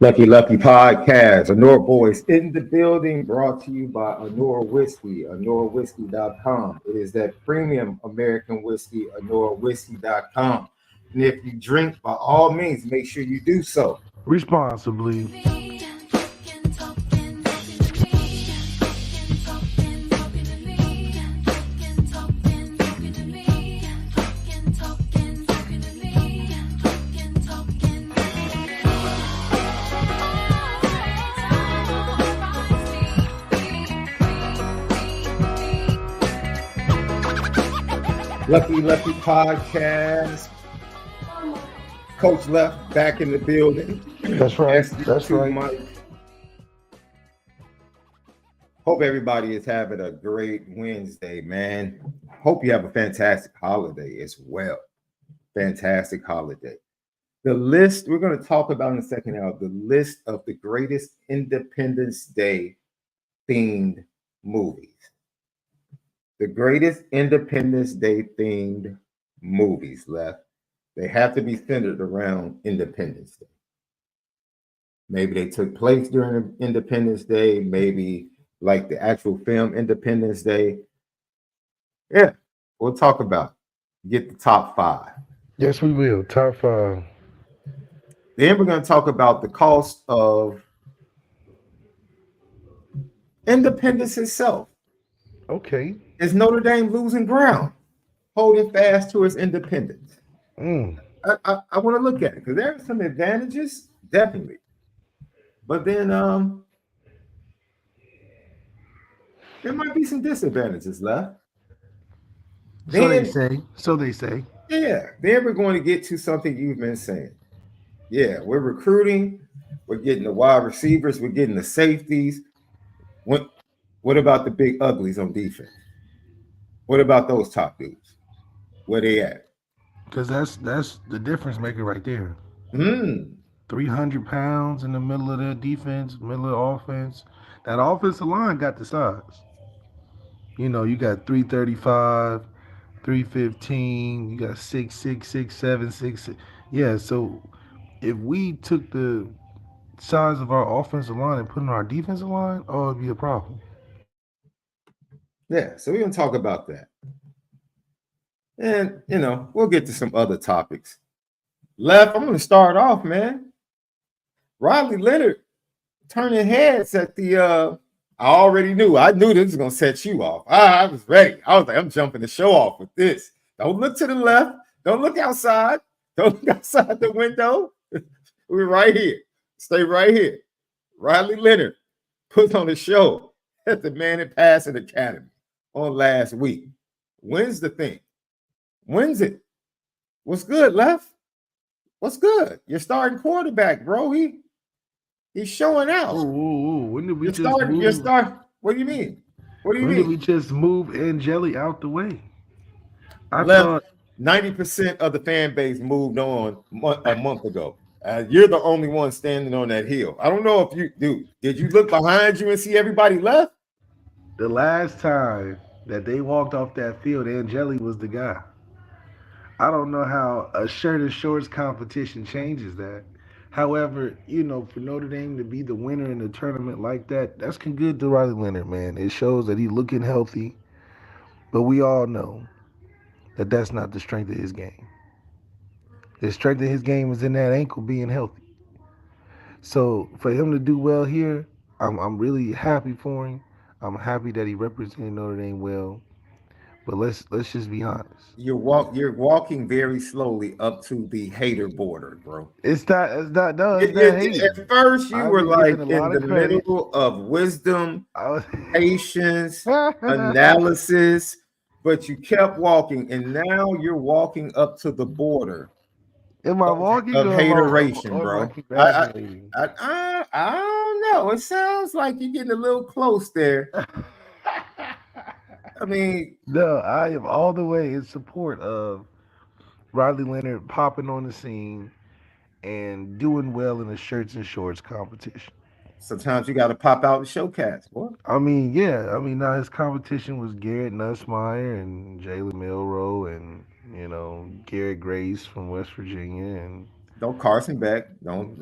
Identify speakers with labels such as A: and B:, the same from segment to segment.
A: Lucky Podcast. Honora Boys in the building, brought to you by Honora Whiskey, honorawhiskey.com. It is that premium American whiskey, honorawhiskey.com. And if you drink, by all means, make sure you do so.
B: Responsibly.
A: Lucky Podcast. Coach Left back in the building.
B: That's right. That's right.
A: Mike. Hope everybody is having a great Wednesday, man. Hope you have a fantastic holiday as well. Fantastic holiday. The list we're going to talk about in a second now, the list of the greatest Independence Day themed movies. The greatest Independence Day themed movies left. They have to be centered around Independence Day. Maybe they took place during Independence Day, maybe like the actual film Independence Day. Yeah, we'll talk about it. Get the top 5.
B: Yes, we will. Top 5.
A: Then we're going to talk about the cost of independence itself.
B: Okay.
A: Is Notre Dame losing ground, holding fast to its independence? I want to look at it because there are some advantages, definitely. But then there might be some disadvantages left.
B: So they say.
A: Yeah. Then we're going to get to something you've been saying. Yeah, we're recruiting. We're getting the wide receivers. We're getting the safeties. What about the big uglies on defense? What about those top dudes? Where they at?
B: Because that's the difference maker right there. 300 pounds in the middle of their defense, middle of the offense. That offensive line got the size. You know, you got 335, 315, you got 6'6", 6'7", 6'6". Yeah, so if we took the size of our offensive line and put it on our defensive line, oh, it'd be a problem.
A: Yeah, so we're going to talk about that. And, we'll get to some other topics. Left, I'm going to start off, man. Riley Leonard turning heads at the I already knew. I knew this was going to set you off. I was ready. I was like, I'm jumping the show off with this. Don't look to the left. Don't look outside. Don't look outside the window. We're right here. Stay right here. Riley Leonard put on a show at the Man and Passing Academy on last week. When's the thing? When's it? What's good, Left? What's good? You're starting quarterback, bro. He's showing out.
B: When did we
A: What do you mean? What do you mean?
B: When did we just move Angeli out the way?
A: I thought 90% of the fan base moved on a month ago. You're the only one standing on that hill. I don't know if you do. Did you look behind you and see everybody left?
B: The last time that they walked off that field, Angeli was the guy. I don't know how a shirt and shorts competition changes that. However, for Notre Dame to be the winner in the tournament like that, that's good to Riley Leonard, man. It shows that he's looking healthy. But we all know that that's not the strength of his game. The strength of his game is in that ankle being healthy. So for him to do well here, I'm really happy for him. I'm happy that he represented Notre Dame well. But let's just be honest.
A: You're walking very slowly up to the hater border, bro.
B: It's not hating.
A: At first, you were like in the middle of wisdom, patience, analysis, but you kept walking, and now you're walking up to the border.
B: Am I walking
A: of hateration, bro? I don't know. It sounds like you're getting a little close there. I mean,
B: no, I am all the way in support of Riley Leonard popping on the scene and doing well in the shirts and shorts competition.
A: Sometimes you got to pop out and showcase, boy.
B: I mean, yeah. Now his competition was Garrett Nussmeier and Jalen Milroe and Garrett Grace from West Virginia and
A: Don't Carson Beck. Don't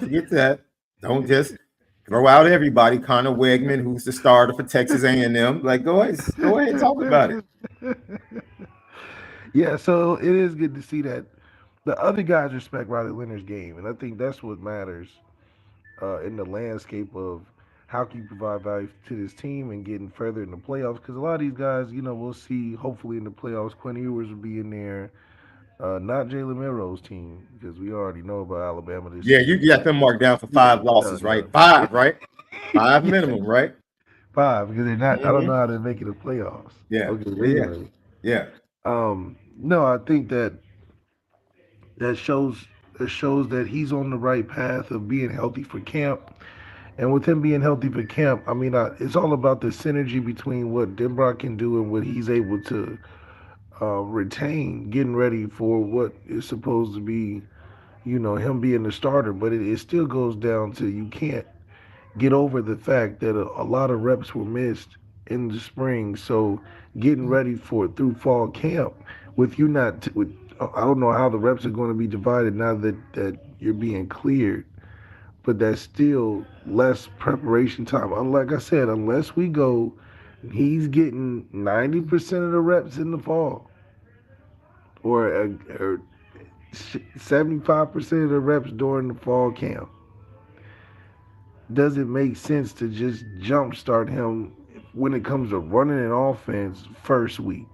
A: forget that. Don't just throw out everybody. Connor Wegman, who's the starter for Texas A&M. Like, go ahead, talk about it.
B: Yeah, so it is good to see that the other guys respect Riley Leonard's game, and I think that's what matters in the landscape of how can you provide value to this team and getting further in the playoffs. Because a lot of these guys, we'll see hopefully in the playoffs. Quinn Ewers will be in there. Not Jalen Milroe's team because we already know about Alabama this
A: Yeah, you
B: season.
A: got them marked down for
B: Yeah,
A: 5 losses, right?
B: no.
A: Five, right? Five
B: Yeah,
A: minimum, right?
B: five because they're not. I don't
A: Hmm.
B: know how they're making the playoffs.
A: Yeah,
B: Okay, but
A: yeah,
B: anyway,
A: yeah.
B: no, I think that shows that he's on the right path of being healthy for camp. And with him being healthy for camp, I mean, it's all about the synergy between what Denbrock can do and what he's able to retain, getting ready for what is supposed to be, him being the starter. But it still goes down to you can't get over the fact that a lot of reps were missed in the spring. So getting ready for through fall camp with you not with I don't know how the reps are going to be divided now that you're being cleared, but that's still less preparation time. Like I said, unless we go, he's getting 90% of the reps in the fall, or 75% of the reps during the fall camp. Does it make sense to just jumpstart him when it comes to running an offense first week?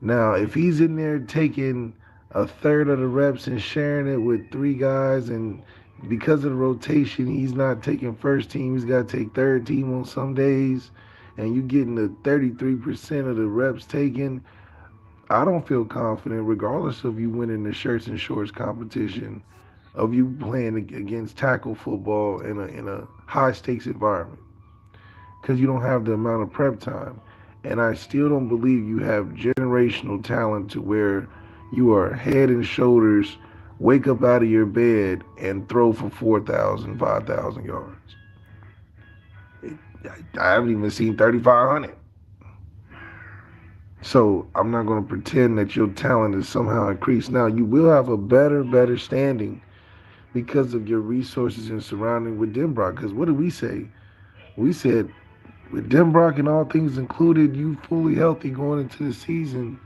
B: Now, if he's in there taking a third of the reps and sharing it with three guys, and because of the rotation, he's not taking first team, he's got to take third team on some days, and you getting the 33% of the reps taken, I don't feel confident, regardless of you winning the shirts and shorts competition, of you playing against tackle football in a high stakes environment because you don't have the amount of prep time. And I still don't believe you have generational talent to where you are head and shoulders, wake up out of your bed and throw for 4,000, 5,000 yards. I haven't even seen 3,500. So I'm not going to pretend that your talent is somehow increased. Now you will have a better standing because of your resources and surrounding with Denbrock. Because what did we say? We said with Denbrock and all things included, you fully healthy going into the season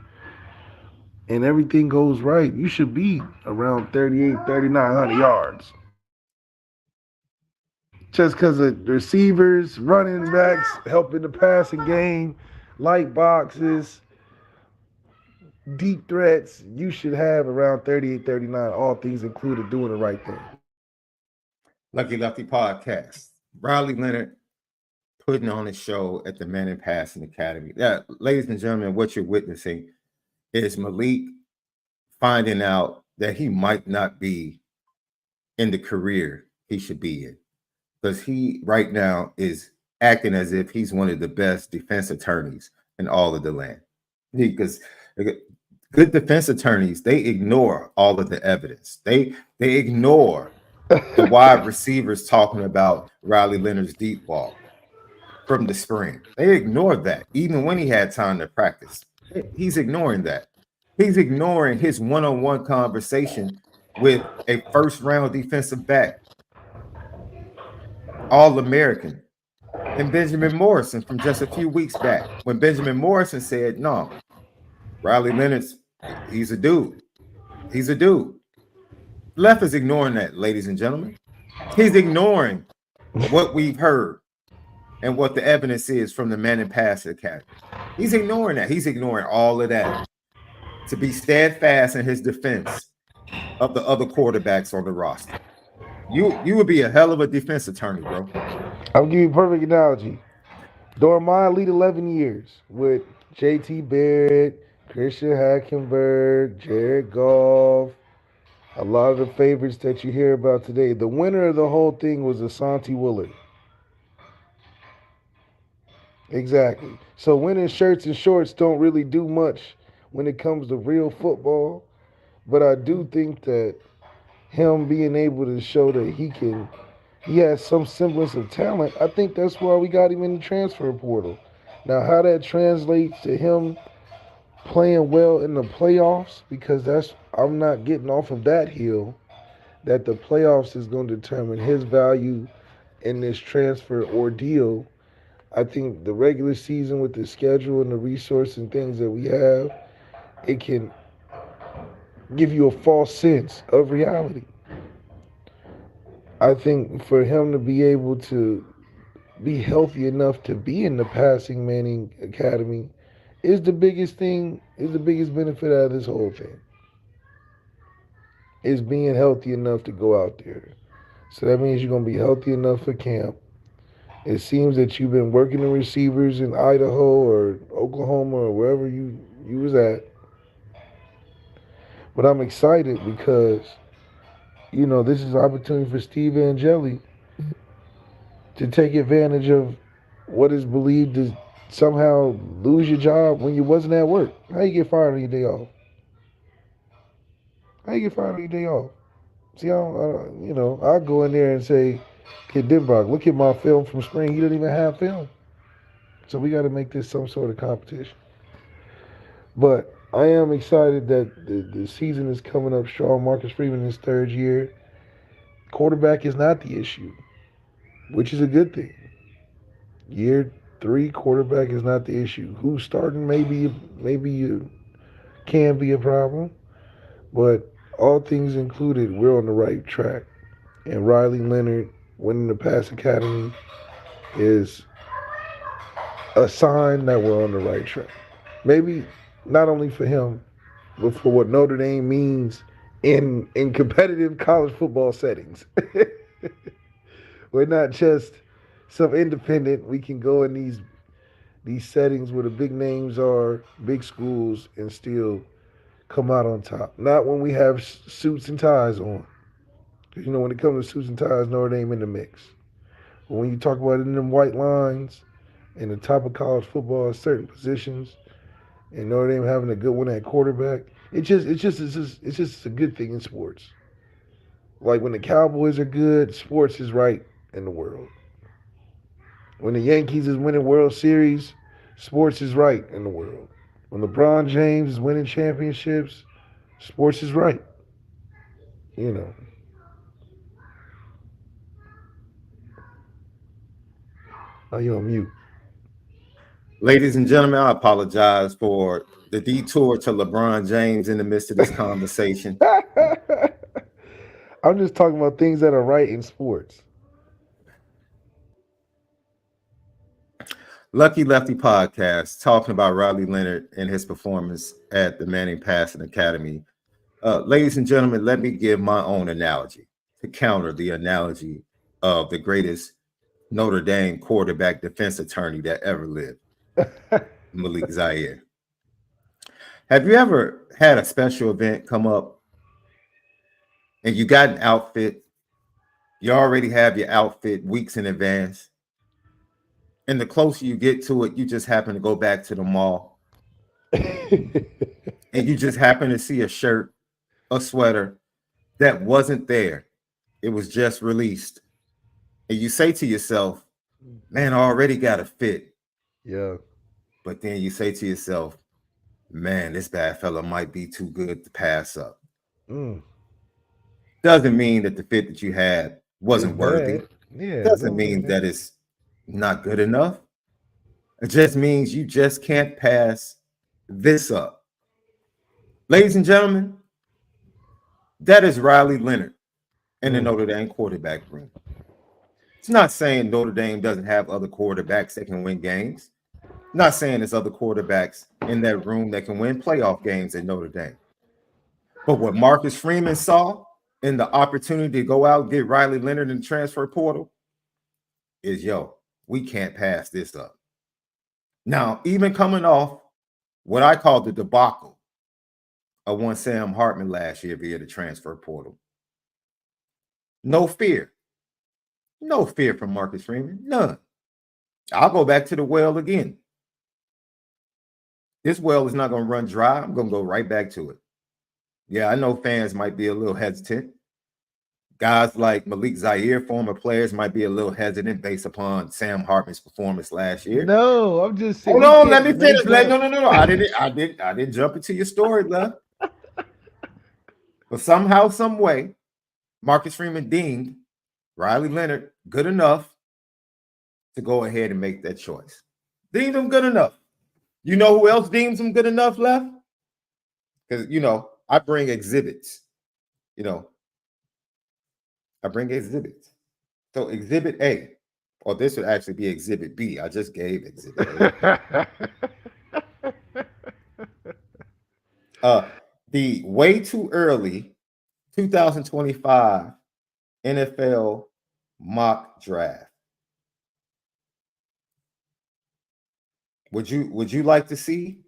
B: and everything goes right, you should be around 38, 3,900 yards. Just because of receivers, running backs, helping the passing game, light boxes, deep threats, you should have around 38, 39, all things included, doing the right thing.
A: Lucky Lefty podcast. Riley Leonard putting on a show at the Men in Passing Academy. Yeah, ladies and gentlemen, what you're witnessing is Malik finding out that he might not be in the career he should be in. Because he right now is acting as if he's one of the best defense attorneys in all of the land. Because good defense attorneys, they ignore all of the evidence. They ignore the wide receivers talking about Riley Leonard's deep ball from the spring. They ignored that, even when he had time to practice. He's ignoring that. He's ignoring his one-on-one conversation with a first-round defensive back, All-American, and Benjamin Morrison from just a few weeks back, when Benjamin Morrison said, no, Riley Leonard's, he's a dude. He's a dude. Left is ignoring that, ladies and gentlemen. He's ignoring what we've heard and what the evidence is from the Man in Pass Academy. He's ignoring that. He's ignoring all of that to be steadfast in his defense of the other quarterbacks on the roster. You would be a hell of a defense attorney, bro.
B: I'll give you a perfect analogy. During my elite 11 years with JT Barrett, Christian Hackenberg, Jared Goff, a lot of the favorites that you hear about today, the winner of the whole thing was Asante Willard. Exactly. So winning shirts and shorts don't really do much when it comes to real football. But I do think that him being able to show that he has some semblance of talent, I think that's why we got him in the transfer portal. Now, how that translates to him playing well in the playoffs, because I'm not getting off of that hill, that the playoffs is going to determine his value in this transfer ordeal. I think the regular season, with the schedule and the resources and things that we have, it can give you a false sense of reality. I think for him to be able to be healthy enough to be in the passing Manning Academy is the biggest thing, is the biggest benefit out of this whole thing. Is being healthy enough to go out there. So that means you're going to be healthy enough for camp. It seems that you've been working the receivers in Idaho or Oklahoma or wherever you was at. But I'm excited because, this is an opportunity for Steve Angeli to take advantage of what is believed to somehow lose your job when you wasn't at work. How you get fired on your day off? How you get fired on your day off? See, I'll go in there and say, "Kid Denbrock, look at my film from spring. You don't even have film." So we got to make this some sort of competition. But I am excited that the season is coming up strong. Marcus Freeman in his third year. Quarterback is not the issue, which is a good thing. Year 3, quarterback is not the issue. Who's starting maybe you can be a problem, but all things included, we're on the right track. And Riley Leonard winning the Pass Academy is a sign that we're on the right track. Maybe not only for him, but for what Notre Dame means in competitive college football settings. We're not just some independent. We can go in these settings where the big names are, big schools, and still come out on top. Not when we have suits and ties on. Because, when it comes to suits and ties, Notre Dame in the mix. But when you talk about it in them white lines and the top of college football at certain positions, and Notre Dame having a good one at quarterback, it's just a good thing in sports. Like when the Cowboys are good, sports is right in the world. When the Yankees is winning World Series, sports is right in the world. When LeBron James is winning championships, sports is right. Are you on mute?
A: Ladies and gentlemen, I apologize for the detour to LeBron James in the midst of this conversation.
B: I'm just talking about things that are right in sports.
A: Lucky Lefty podcast, talking about Riley Leonard and his performance at the Manning Passing Academy. Ladies and gentlemen, let me give my own analogy to counter the analogy of the greatest Notre Dame quarterback defense attorney that ever lived, MALIK ZAIRE. Have you ever had a special event come up and you got an outfit? You already have your outfit weeks in advance. And the closer you get to it, you just happen to go back to the mall. And you just happen to see a shirt, a sweater that wasn't there. It was just released. And you say to yourself, man, I already got a fit.
B: Yeah.
A: But then you say to yourself, man, this bad fella might be too good to pass up. Doesn't mean that the fit that you had wasn't worthy.
B: Yeah.
A: Doesn't mean that it's not good enough. It just means you just can't pass this up. Ladies and gentlemen, that is Riley Leonard in the Notre Dame quarterback room. It's not saying Notre Dame doesn't have other quarterbacks that can win games. Not saying there's other quarterbacks in that room that can win playoff games at Notre Dame. But what Marcus Freeman saw in the opportunity to go out and get Riley Leonard in the transfer portal is, we can't pass this up. Now, even coming off what I call the debacle of one Sam Hartman last year via the transfer portal. No fear. No fear from Marcus Freeman. None. I'll go back to the well again. This well is not going to run dry. I'm going to go right back to it. Yeah, I know fans might be a little hesitant. guys like Malik Zaire, former players, might be a little hesitant based upon Sam Hartman's performance last year.
B: No, I'm just saying.
A: Hold on, let me finish. No. I didn't jump into your story, love. But somehow, some way, Marcus Freeman deemed Riley Leonard good enough to go ahead and make that choice. Deemed him good enough. You know who else deems him good enough, Left? Because, I bring exhibits. I bring exhibits. So Exhibit A, or this would actually be Exhibit B. I just gave Exhibit A. The way too early 2025 NFL mock draft. Would you like to see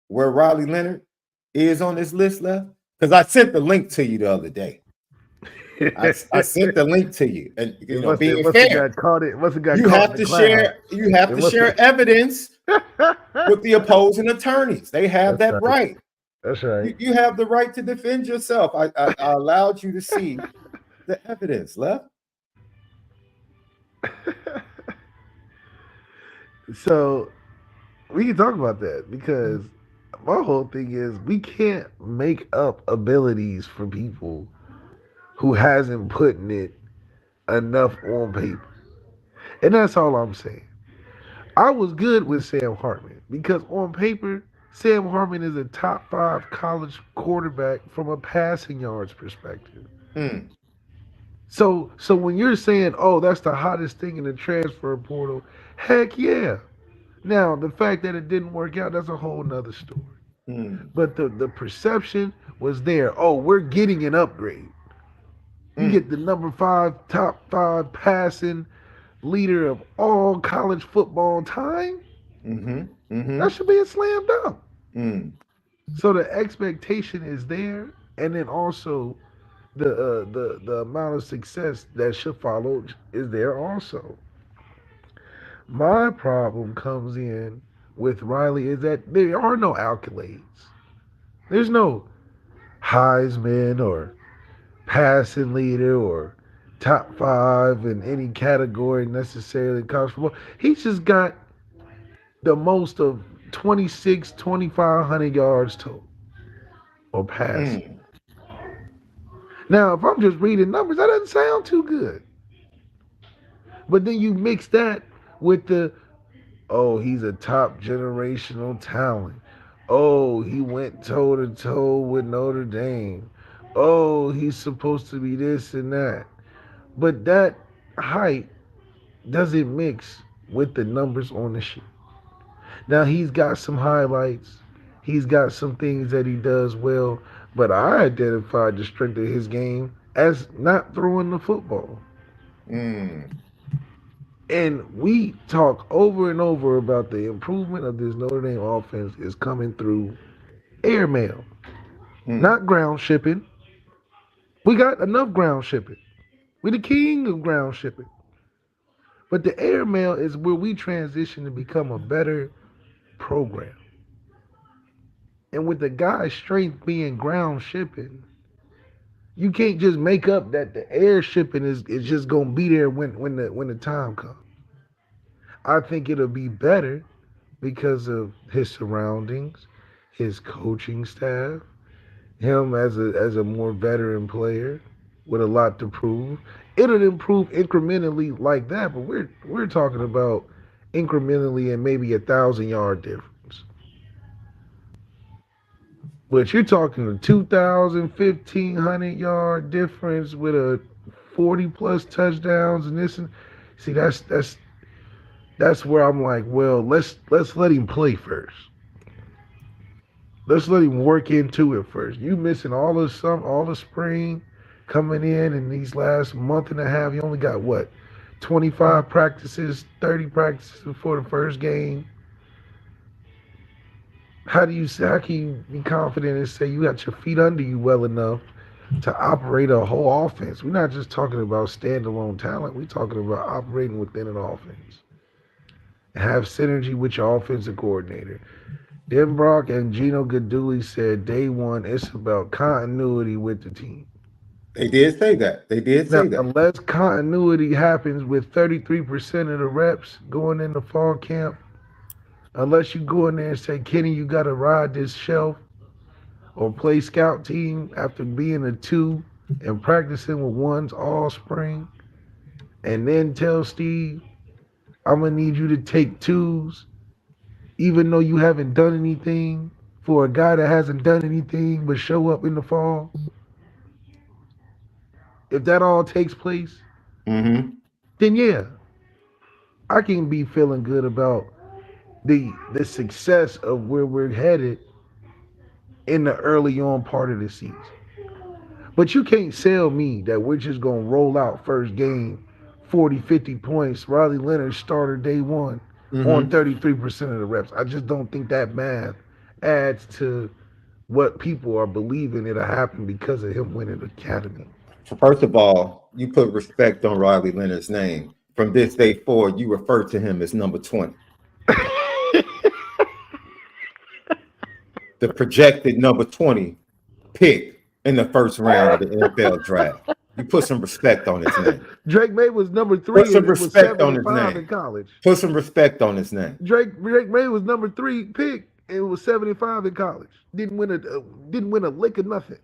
A: where Riley Leonard is on this list, Left? Because I sent the link to you the other day. I sent the link to you, and being fair, you have to share evidence with the opposing attorneys. They have that right.
B: That's right.
A: You have the right to defend yourself. I allowed you to see the evidence, Left.
B: So we can talk about that, because my whole thing is we can't make up abilities for people who hasn't putting it enough on paper. And that's all I'm saying. I was good with Sam Hartman because on paper, Sam Hartman is a top 5 college quarterback from a passing yards perspective. So when you're saying, oh, that's the hottest thing in the transfer portal, heck yeah. Now, the fact that it didn't work out, that's a whole nother story. But the perception was there. Oh, we're getting an upgrade. You get the number 5, top 5 passing leader of all college football time. That should be a slam dunk. So the expectation is there, and then also the amount of success that should follow is there also. My problem comes in with Riley is that there are no accolades. There's no Heisman or passing leader or top 5 in any category necessarily in college football. He's just got the most of 2,500 yards total or passing. Now, if I'm just reading numbers, that doesn't sound too good. But then you mix that with he's a top generational talent. Oh, he went toe to toe with Notre Dame. Oh, he's supposed to be this and that. But that height doesn't mix with the numbers on the sheet. Now, he's got some highlights. He's got some things that he does well. But I identified the strength of his game as not throwing the football. And we talk over and over about the improvement of this Notre Dame offense is coming through airmail, not ground shipping. We got enough ground shipping. We're the king of ground shipping. But the airmail is where we transition to become a better program. And with the guy's strength being ground shipping, you can't just make up that the air shipping is just gonna be there when the time comes. I think it'll be better because of his surroundings, his coaching staff, him as a more veteran player with a lot to prove. It'll improve incrementally like that, but we're talking about incrementally and maybe 1,000-yard difference. But you're talking a 2,000, 1,500-yard difference with a 40+ touchdowns and this, and see that's where I'm like, well, let's let him play first. Let's let him work into it first. You missing all the spring coming in these last month and a half. You only got what, 25 practices, 30 practices before the first game. How can you be confident and say you got your feet under you well enough to operate a whole offense? We're not just talking about standalone talent. We're talking about operating within an offense. Have synergy with your offensive coordinator. Dan Brock and Gino Gaduli said day one, it's about continuity with the team.
A: They did say that. They did
B: Now,
A: say that.
B: unless continuity happens with 33% of the reps going into fall camp, unless you go in there and say, Kenny, you got to ride this shelf or play scout team after being a 2 and practicing with 1s all spring, and then tell Steve, I'm going to need you to take 2s, even though you haven't done anything, for a guy that hasn't done anything but show up in the fall. If that all takes place,
A: Mm-hmm.
B: then yeah, I can be feeling good about the success of where we're headed in the early on part of the season. But you can't sell me that we're just going to roll out first game 40, 50 points. Riley Leonard starter day one on 33% of the reps. I just don't think that math adds to what people are believing it'll happen because of him winning the academy.
A: First of all, you put respect on Riley Leonard's name. From this day forward, you refer to him as number 20. The projected number 20 pick in the first round of the NFL draft. You put some respect on his name.
B: Drake May was number 3.
A: Put some respect on his
B: in
A: name.
B: college.
A: Put some respect on his name.
B: Drake May was number 3 pick and it was 75 in college. Didn't win a lick of nothing.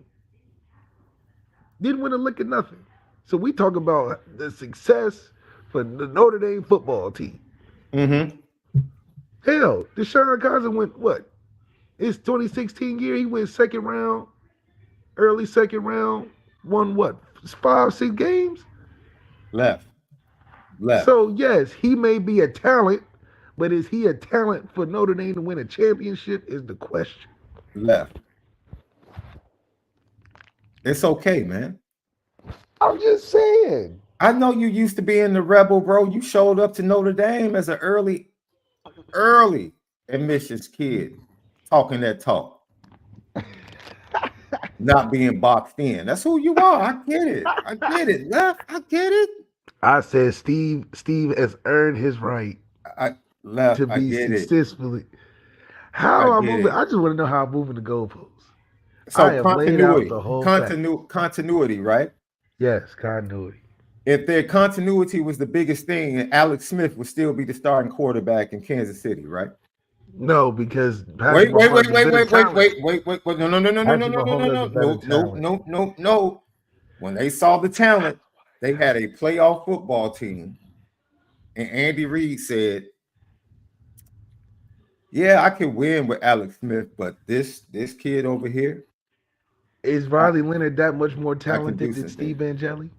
B: Didn't win a lick of nothing. So we talk about the success for the Notre Dame football team.
A: Mm-hmm.
B: Hell, Deshaun Kaiser went what? His 2016 year, he went second round, early second round, won what? 5, 6 games?
A: Left.
B: So yes, he may be a talent, but is he a talent for Notre Dame to win a championship is the question.
A: Left. It's okay, man.
B: I'm just saying.
A: I know you used to be in the Rebel, bro. You showed up to Notre Dame as an early admissions kid, talking that talk. Not being boxed in. That's who you are. I get it. Left. I get it.
B: I said Steve has earned his right to be successfully. How I'm moving? I just want to know how I'm moving the goalposts.
A: So continuity, right?
B: Yes, continuity.
A: If their continuity was the biggest thing, Alex Smith would still be the starting quarterback in Kansas City, right?
B: No, because
A: wait. No. When they saw the talent, they had a playoff football team, and Andy Reid said, "Yeah, I can win with Alex Smith, but this kid over here."
B: Is Riley Leonard that much more talented than Steve Angeli?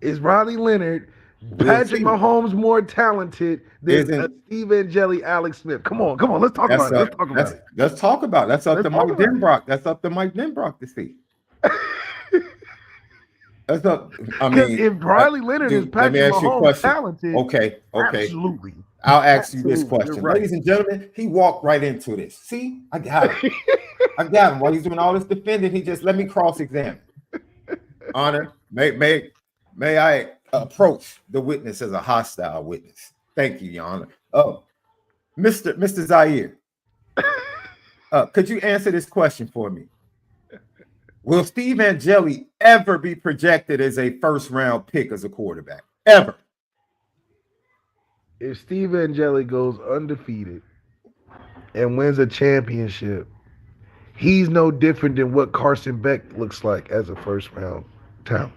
B: Is Riley Leonard, Patrick Mahomes more talented than Steve Angeli, Alex Smith? Come on. Let's talk about it.
A: Let's talk about it. That's up to Mike Denbrock. That's up to Mike Denbrock to see. That's up. I mean,
B: if Riley Leonard is Patrick Mahomes talented,
A: okay,
B: absolutely.
A: I'll ask you this question, right. Ladies and gentlemen. He walked right into this. See, I got him. While he's doing all this defending, he just let me cross-examine. Honor, may I approach the witness as a hostile witness? Thank you, Your Honor. Oh, Mr. Zaire, could you answer this question for me? Will Steve Angeli ever be projected as a first-round pick as a quarterback? Ever?
B: If Steve Angeli goes undefeated and wins a championship, he's no different than what Carson Beck looks like as a first-round talent.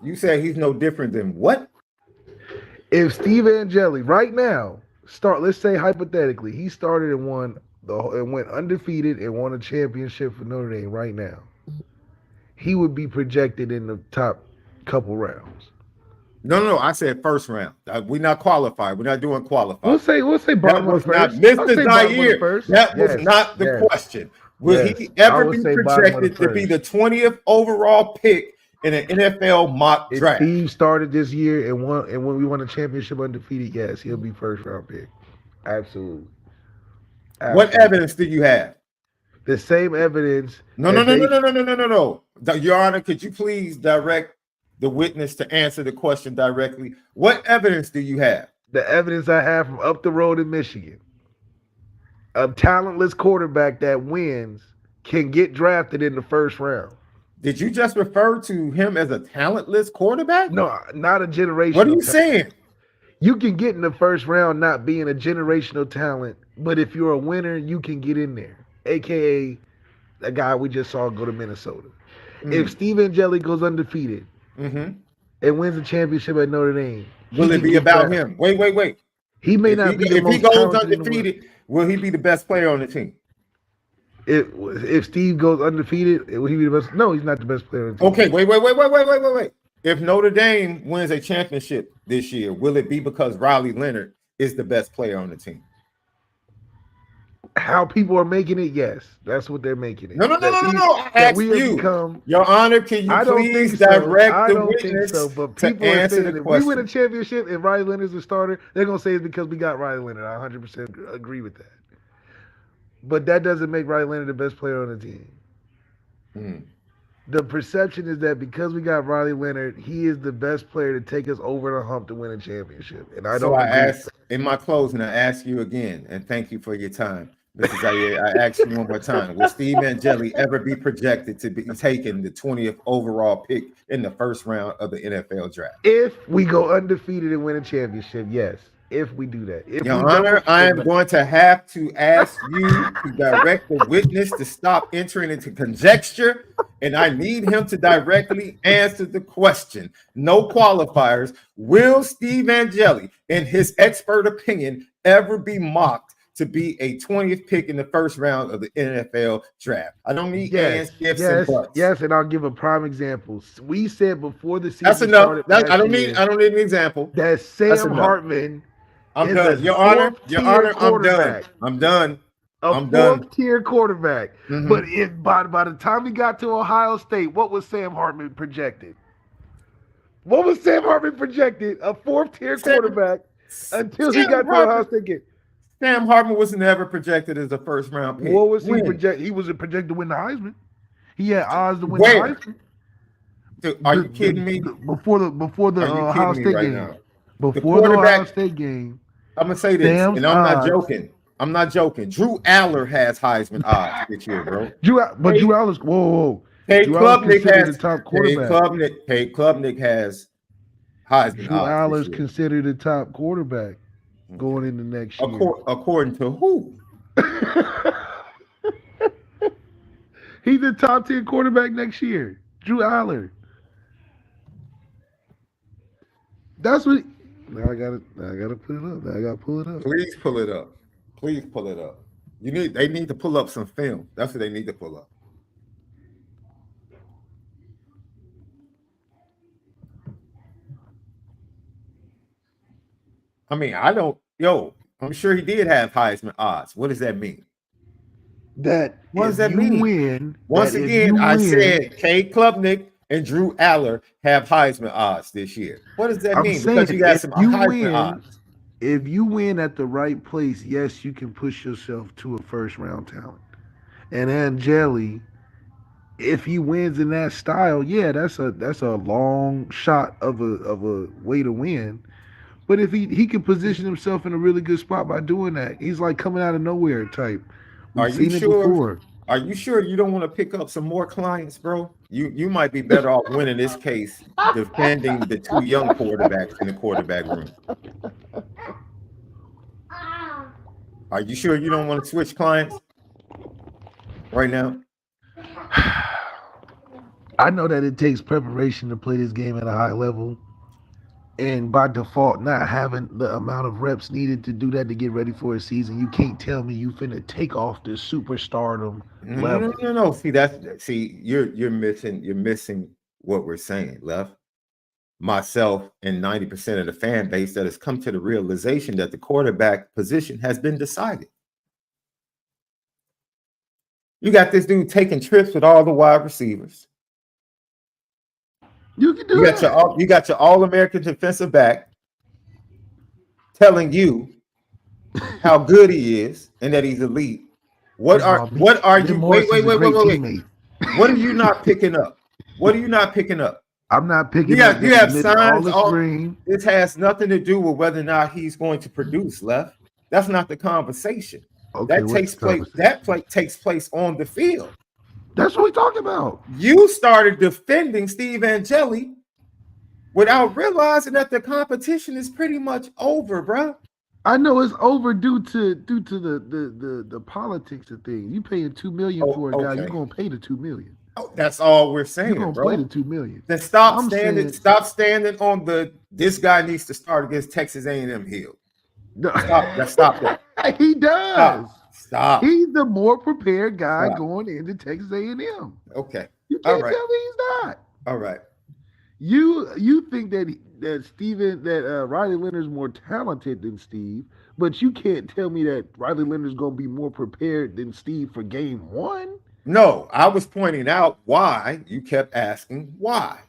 A: You say he's no different than what?
B: If Steve Angeli right now let's say hypothetically, he started and went undefeated and won a championship for Notre Dame right now, he would be projected in the top couple rounds.
A: No. I said first round. We're not qualified. We're not doing qualified.
B: We'll say bottom of the first.
A: Mr. Zaire, that was not the question. Will he ever be projected to be the 20th overall pick in an NFL mock draft?
B: If Steve started this year and when we won a championship undefeated, yes, he'll be first round pick. Absolutely.
A: What evidence do you have?
B: The same evidence.
A: No. Your Honor, could you please direct the witness to answer the question directly? What evidence do you have?
B: The evidence I have from up the road in Michigan. A talentless quarterback that wins can get drafted in the first round.
A: Did you just refer to him as a talentless quarterback?
B: No, not a generational.
A: What are you
B: talent.
A: saying?
B: You can get in the first round not being a generational talent, but if you're a winner, you can get in there. AKA a guy we just saw go to Minnesota. If Steve Angeli goes undefeated and wins the championship at Notre Dame,
A: will it be about him? Wait.
B: He may not be the most
A: if he goes
B: talented
A: undefeated, will he be the best player on the team?
B: If Steve goes undefeated, will he be the best? No, he's not the best player on the team.
A: Okay, wait. If Notre Dame wins a championship this year, will it be because Riley Leonard is the best player on the team?
B: How people are making it, yes. That's what they're making it.
A: No. I asked you. Your Honor, can you please direct the witness
B: but people are saying if we win a championship and Riley Leonard's a starter, they're going to say it's because we got Riley Leonard. I 100% agree with that. But that doesn't make Riley Leonard the best player on the team. The perception is that because we got Riley Leonard, he is the best player to take us over the hump to win a championship. And I don't.
A: So I asked in my closing, I ask you again, and thank you for your time, Mr. Zaire. I ask you one more time: will Steve Angeli ever be projected to be taken the 20th overall pick in the first round of the NFL draft?
B: If we go undefeated and win a championship, yes. If we do that,
A: Your Honor, I am going to have to ask you to direct the witness to stop entering into conjecture, and I need him to directly answer the question. No qualifiers. Will Steve Angeli, in his expert opinion, ever be mocked to be a 20th pick in the first round of the NFL draft? I don't need ifs and buts.
B: Yes, and I'll give a prime example. We said before the season
A: that's enough.
B: started.
A: I don't need an example.
B: That Sam Hartman.
A: I'm done. Your Honor, I'm done.
B: A fourth-tier quarterback. But by the time he got to Ohio State, what was Sam Hartman projected? A fourth-tier quarterback until he got to Ohio State.
A: Sam Hartman was never projected as a first-round pick.
B: What was he projected? He was projected to win the Heisman. He had odds to win the Heisman.
A: Dude, are you kidding me?
B: Before the Ohio State game. Before the Ohio State game.
A: I'm gonna say this, and I'm not joking. I'm not joking. Drew Aller has Heisman odds this year, bro.
B: Drew Aller's whoa.
A: Cade Klubnik has the top quarterback. Cade Klubnik has Heisman odds.
B: Drew Aller's considered the top quarterback going into next year.
A: According to who?
B: He's the top 10 quarterback next year. Drew Aller. That's what. Now I gotta put it up. Now I gotta pull it up.
A: Please pull it up. They need to pull up some film. That's what they need to pull up. I mean, I'm sure he did have Heisman odds. What does that mean?
B: What does that mean?
A: Once again, I said Cade Klubnik and Drew Aller have Heisman odds this year. What does that mean? Because you got some Heisman odds.
B: If you win at the right place, yes, you can push yourself to a first-round talent. And Angeli, if he wins in that style, yeah, that's a long shot of a way to win. But if he can position himself in a really good spot by doing that, he's like coming out of nowhere type.
A: Are you sure? Are you sure you don't want to pick up some more clients, bro? You might be better off winning this case defending the two young quarterbacks in the quarterback room. Are you sure you don't want to switch clients right now?
B: I know that it takes preparation to play this game at a high level. And by default, not having the amount of reps needed to do that to get ready for a season, you can't tell me you finna take off this superstardom level.
A: No. You're missing what we're saying, Left. Myself and 90% of the fan base that has come to the realization that the quarterback position has been decided. You got this dude taking trips with all the wide receivers.
B: You can do that.
A: You got your All-American defensive back telling you how good he is and that he's elite. What are you? Wait. What are you not picking up?
B: I'm not picking
A: up. You have signs.
B: This
A: has nothing to do with whether or not he's going to produce, Left. That's not the conversation.
B: Okay,
A: That takes place on the field.
B: That's what we're talking about.
A: You started defending Steve Angeli without realizing that the competition is pretty much over, bro.
B: I know it's over due to the politics of things. You paying $2 million for a guy, you're gonna pay the $2 million.
A: Oh, that's all we're saying,
B: You're gonna play the $2 million.
A: Then stop standing on the this guy needs to start against Texas A&M hill.
B: No.
A: Stop that.
B: He does.
A: Stop.
B: He's the more prepared guy going into Texas A&M.
A: Okay.
B: You can't tell me he's not.
A: All right.
B: You think that Riley Leonard's more talented than Steve, but you can't tell me that Riley Leonard's gonna be more prepared than Steve for game one.
A: No, I was pointing out why you kept asking why.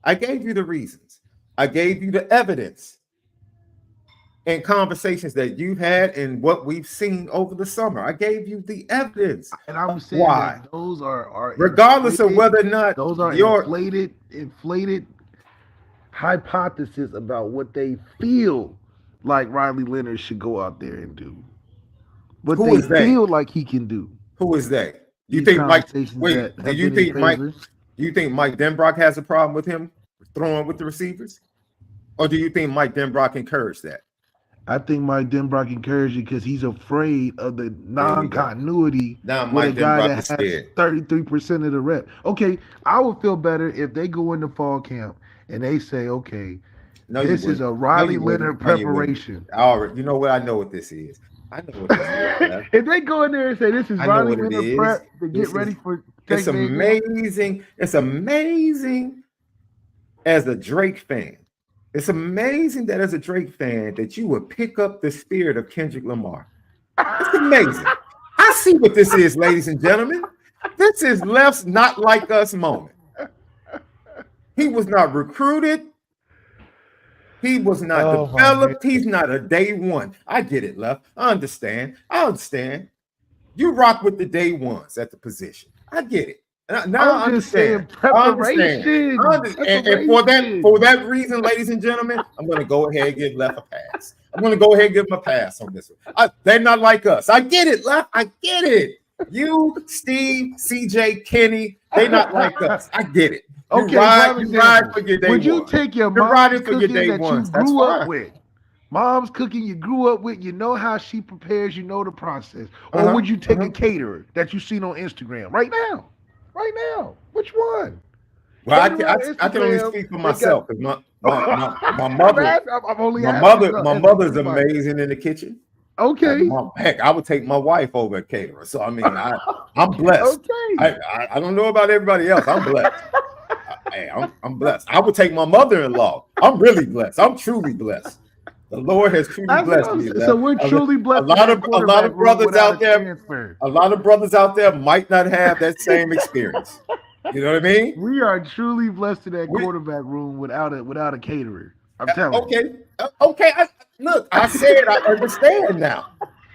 A: I gave you the reasons. I gave you the evidence and conversations that you've had and what we've seen over the summer. I gave you the evidence.
B: And I'm saying why those are
A: regardless of whether or not
B: those are inflated hypothesis about what they feel like Riley Leonard should go out there and do. What they feel like he can do.
A: Who is they? You think Mike? Wait, do you think Mike? Do you think Mike Denbrock has a problem with him throwing with the receivers, or do you think Mike Denbrock encouraged that?
B: I think Mike Denbrock encouraged it because he's afraid of the non-continuity with a guy that has 33% of the rep. Okay, I would feel better if they go into fall camp and they say, okay, this is a Riley Leonard preparation.
A: You know what? I know what this is. I know what this is.
B: If they go in there and say this is Riley Leonard prep to get ready for
A: Texas, it's amazing. It's amazing as a Drake fan. It's amazing that as a Drake fan that you would pick up the spirit of Kendrick Lamar. It's amazing. I see what this is, ladies and gentlemen. This is Left's not like us moment. He was not recruited. He was not developed. He's not a day one. I get it, Left. I understand. You rock with the day ones at the position. I get it. Now I understand.
B: Preparation.
A: And for that reason, ladies and gentlemen, I'm going to go ahead and give Left a pass. I'm going to go ahead and give him a pass on this one. They're not like us. I get it, Left. I get it. You, Steve, CJ, Kenny, they're not like us. I get it. You ride for your day.
B: Would you take your mom's cooking that you grew up with? Mom's cooking you grew up with, you know how she prepares, you know the process. Or would you take a caterer that you seen on Instagram right now? Right now, which one?
A: Well, I can only speak for myself because my mother's amazing in the kitchen.
B: Okay.
A: Heck, I would take my wife over a caterer. So I mean, I'm blessed. Okay. I don't know about everybody else. I'm blessed. I'm blessed. I would take my mother-in-law. I'm really blessed. I'm truly blessed. The Lord has truly blessed me.
B: So we're truly blessed.
A: A lot of brothers out there. A lot of brothers out there might not have that same experience. You know what I mean?
B: We are truly blessed in that quarterback room without a caterer. I'm telling you.
A: Okay. I said I understand now.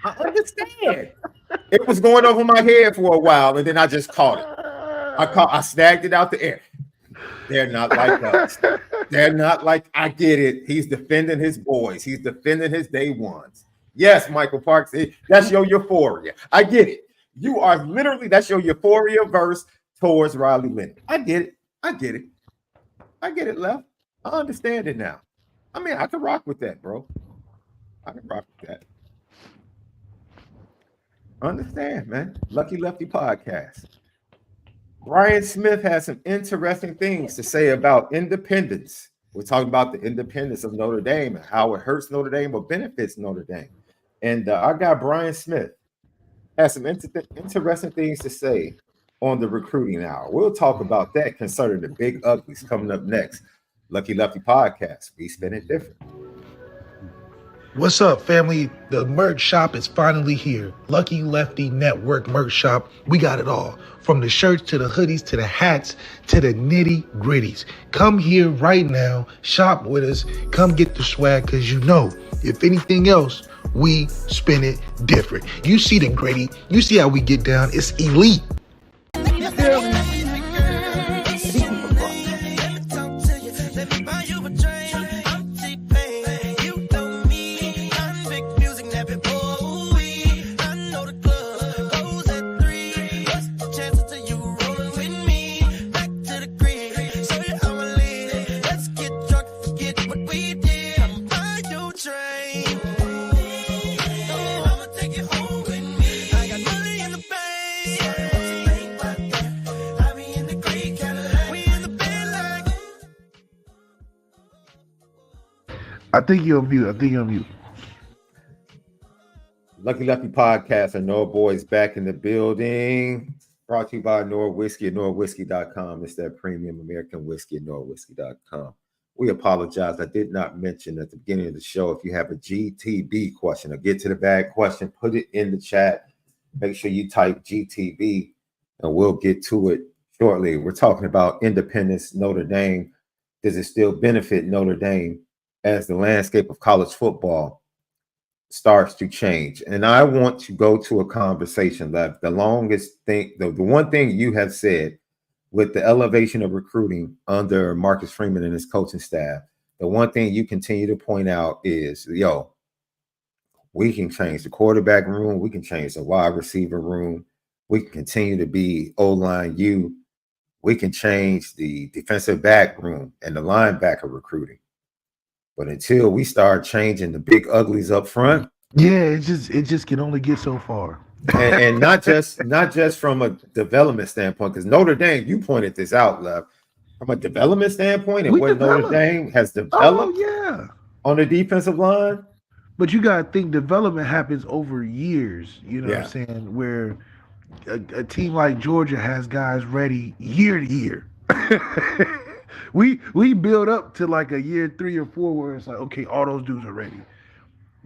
A: I understand. It was going over my head for a while, and then I just caught it. I snagged it out the air. They're not like us. They're not like, I get it. He's defending his boys. He's defending his day ones. Yes, Michael Parks, that's your euphoria. I get it. You are literally, that's your euphoria verse towards Riley Leonard. I get it. I get it, Left. I understand it now. I mean, I can rock with that, bro. I can rock with that. Understand, man. Lucky Lefty podcast. Brian Smith has some interesting things to say about independence. We're talking about the independence of Notre Dame and how it hurts Notre Dame or benefits Notre Dame. And our guy Brian Smith has some interesting things to say on the recruiting hour. We'll talk about that concerning the big uglies coming up next. Lucky Lefty podcast. We spin it different.
B: What's up, family? The merch shop is finally here. Lucky Lefty Network merch shop. We got it all. From the shirts to the hoodies to the hats to the nitty gritties. Come here right now. Shop with us. Come get the swag because you know, if anything else, we spin it different. You see the gritty. You see how we get down. It's elite. I think you're on mute. I think you're on mute.
A: Lucky Lefty Podcast and Nora Boys back in the building. Brought to you by Nora Whiskey at NoraWhiskey.com. It's that premium American whiskey at NoraWhiskey.com. We apologize. I did not mention at the beginning of the show, if you have a GTB question, a get to the bag question, put it in the chat. Make sure you type GTB and we'll get to it shortly. We're talking about independence, Notre Dame. Does it still benefit Notre Dame as the landscape of college football starts to change? And I want to go to a conversation that the longest thing, the one thing you have said with the elevation of recruiting under Marcus Freeman and his coaching staff, the one thing you continue to point out is, we can change the quarterback room, we can change the wide receiver room, we can continue to be O-line U, we can change the defensive back room and the linebacker recruiting. But until we start changing the big uglies up front,
B: yeah, it just can only get so far.
A: and not just from a development standpoint, because Notre Dame, you pointed this out, Lev, from a development standpoint, and what Notre Dame has developed on the defensive line.
B: But you gotta think development happens over years. You know what I'm saying? Where a team like Georgia has guys ready year to year. We build up to like a year 3 or 4 where it's like, okay, all those dudes are ready.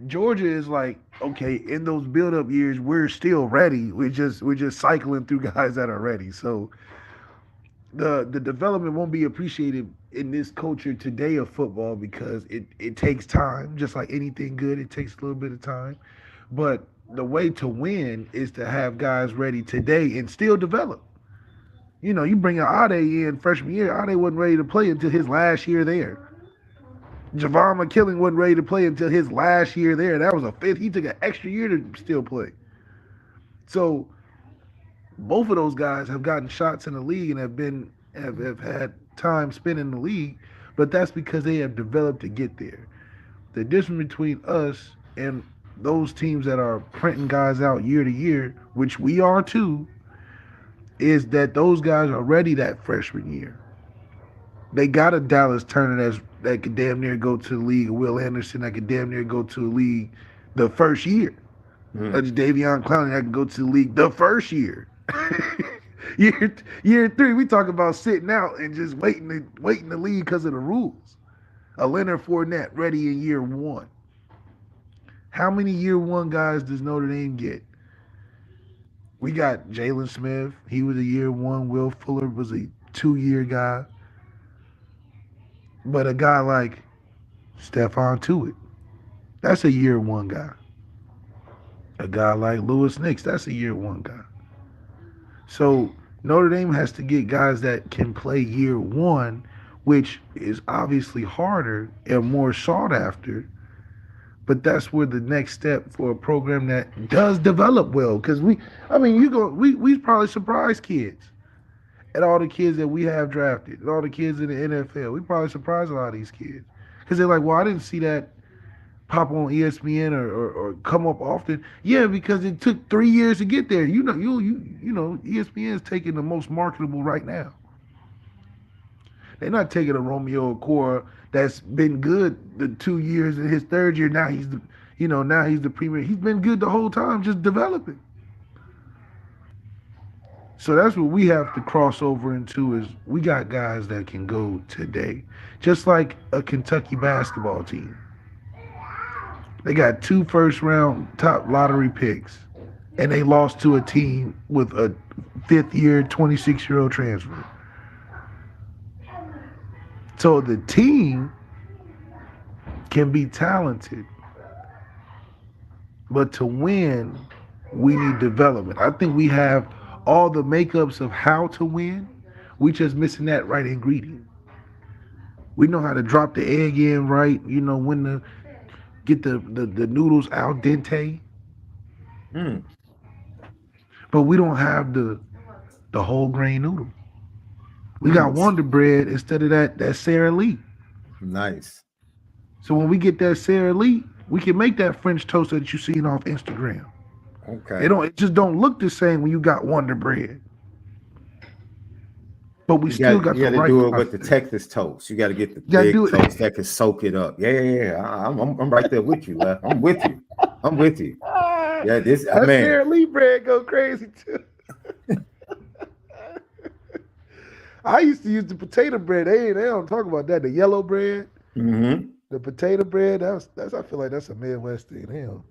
B: Georgia is like, okay, in those build up years, we're still ready. We're just cycling through guys that are ready. So the development won't be appreciated in this culture today of football because it takes time. Just like anything good, it takes a little bit of time. But the way to win is to have guys ready today and still develop. You know, you bring Ade in freshman year. Ade wasn't ready to play until his last year there. Javon McKillen wasn't ready to play until his last year there. That was a fifth. He took an extra year to still play. So both of those guys have gotten shots in the league and have had time spent in the league, but that's because they have developed to get there. The difference between us and those teams that are printing guys out year to year, which we are too, is that those guys are ready that freshman year. They got a Dallas Turner that could damn near go to the league, Will Anderson that could damn near go to the league the first year. Davion Clowney that can go to the league the first year. year 3, we talk about sitting out and just waiting to leave because of the rules. A Leonard Fournette ready in year 1. How many year 1 guys does Notre Dame get? We got Jalen Smith. He was a year 1. Will Fuller was a 2-year guy. But a guy like Stephon Tuitt, that's a year 1 guy. A guy like Lewis Nix, that's a year 1 guy. So Notre Dame has to get guys that can play year 1, which is obviously harder and more sought after. But that's where the next step for a program that does develop well. Because we probably surprise kids. And all the kids that we have drafted, and all the kids in the NFL, we probably surprise a lot of these kids. Because they're like, well, I didn't see that pop on ESPN or come up often. Yeah, because it took 3 years to get there. You know, ESPN is taking the most marketable right now. They're not taking a Romeo Okwara that's been good the 2 years in his 3rd year. Now he's the premier. He's been good the whole time, just developing. So that's what we have to cross over into is we got guys that can go today. Just like a Kentucky basketball team. They got 2 first-round top lottery picks, and they lost to a team with a 5th-year, 26-year-old transfer. So the team can be talented, but to win, we need development. I think we have all the makeups of how to win. We just missing that right ingredient. We know how to drop the egg in right, when to get the noodles al dente. But we don't have the whole grain noodle. We got Wonder Bread instead of that Sara Lee.
A: Nice.
B: So when we get that Sara Lee, we can make that French toast that you seen off Instagram.
A: Okay.
B: It just don't look the same when you got Wonder Bread. but we still got
A: you
B: the
A: got to
B: right
A: do it with the
B: process.
A: Texas toast. You got to get the
B: Yeah,
A: big
B: do it.
A: toast that can soak it up. Yeah. I'm right there with you, Left. I'm with you. Yeah,
B: That
A: man.
B: Sara Lee bread go crazy too. I used to use the potato bread. They don't talk about that. The yellow bread,
A: Mm-hmm.
B: the potato bread. That's I feel like that's a Midwest thing. Hell,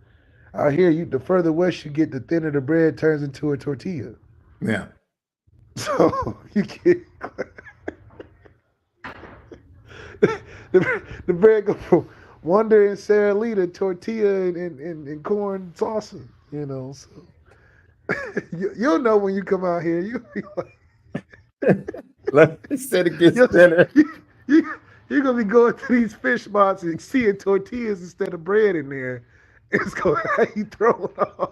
B: out here, the further west you get, the thinner the bread turns into a tortilla.
A: Yeah.
B: So you get the bread go from Wonder and Sara Lee to tortilla and corn salsa. You know, so you'll know when you come out here. You'll be like,
A: Left said it gets
B: you're,
A: thinner.
B: you're gonna be going to these fish spots and seeing tortillas instead of bread in there. It's gonna have you throw it off.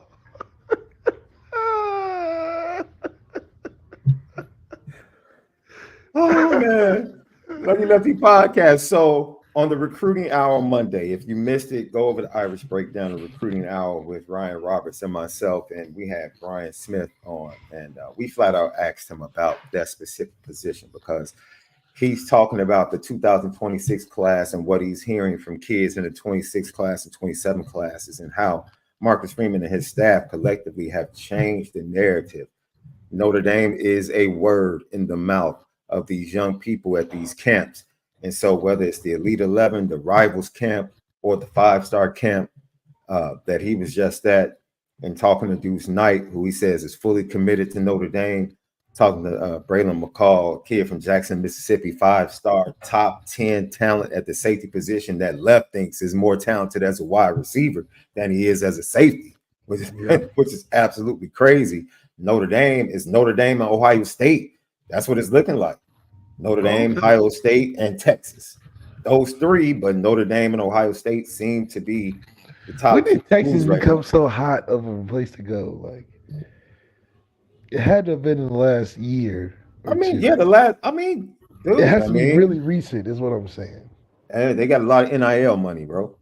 A: Oh man. Lefty podcast. So on the recruiting hour Monday, if you missed it, go over the Irish breakdown of recruiting hour with Ryan Roberts and myself, and we had Brian Smith on, and we flat out asked him about that specific position because he's talking about the 2026 class and what he's hearing from kids in the 26 class and 27 classes, and how Marcus Freeman and his staff collectively have changed the narrative. Notre Dame is a word in the mouth of these young people at these camps. And so whether it's the Elite 11, the Rivals camp, or the 5-star camp that he was just at, and talking to Deuce Knight, who he says is fully committed to Notre Dame, talking to Braylon McCall, kid from Jackson, Mississippi, 5-star, top 10 talent at the safety position that Left thinks is more talented as a wide receiver than he is as a safety, which is absolutely crazy. Notre Dame is Notre Dame and Ohio State. That's what it's looking like. Notre Dame, Ohio State, and Texas. Those three, but Notre Dame and Ohio State seem to be the top.
B: When did Texas
A: right
B: become
A: now.
B: so hot of a place to go? Like, it had to have been in the last year.
A: I mean,
B: two.
A: yeah, dude,
B: It has to be really recent, is what I'm saying.
A: And they got a lot of NIL money, bro.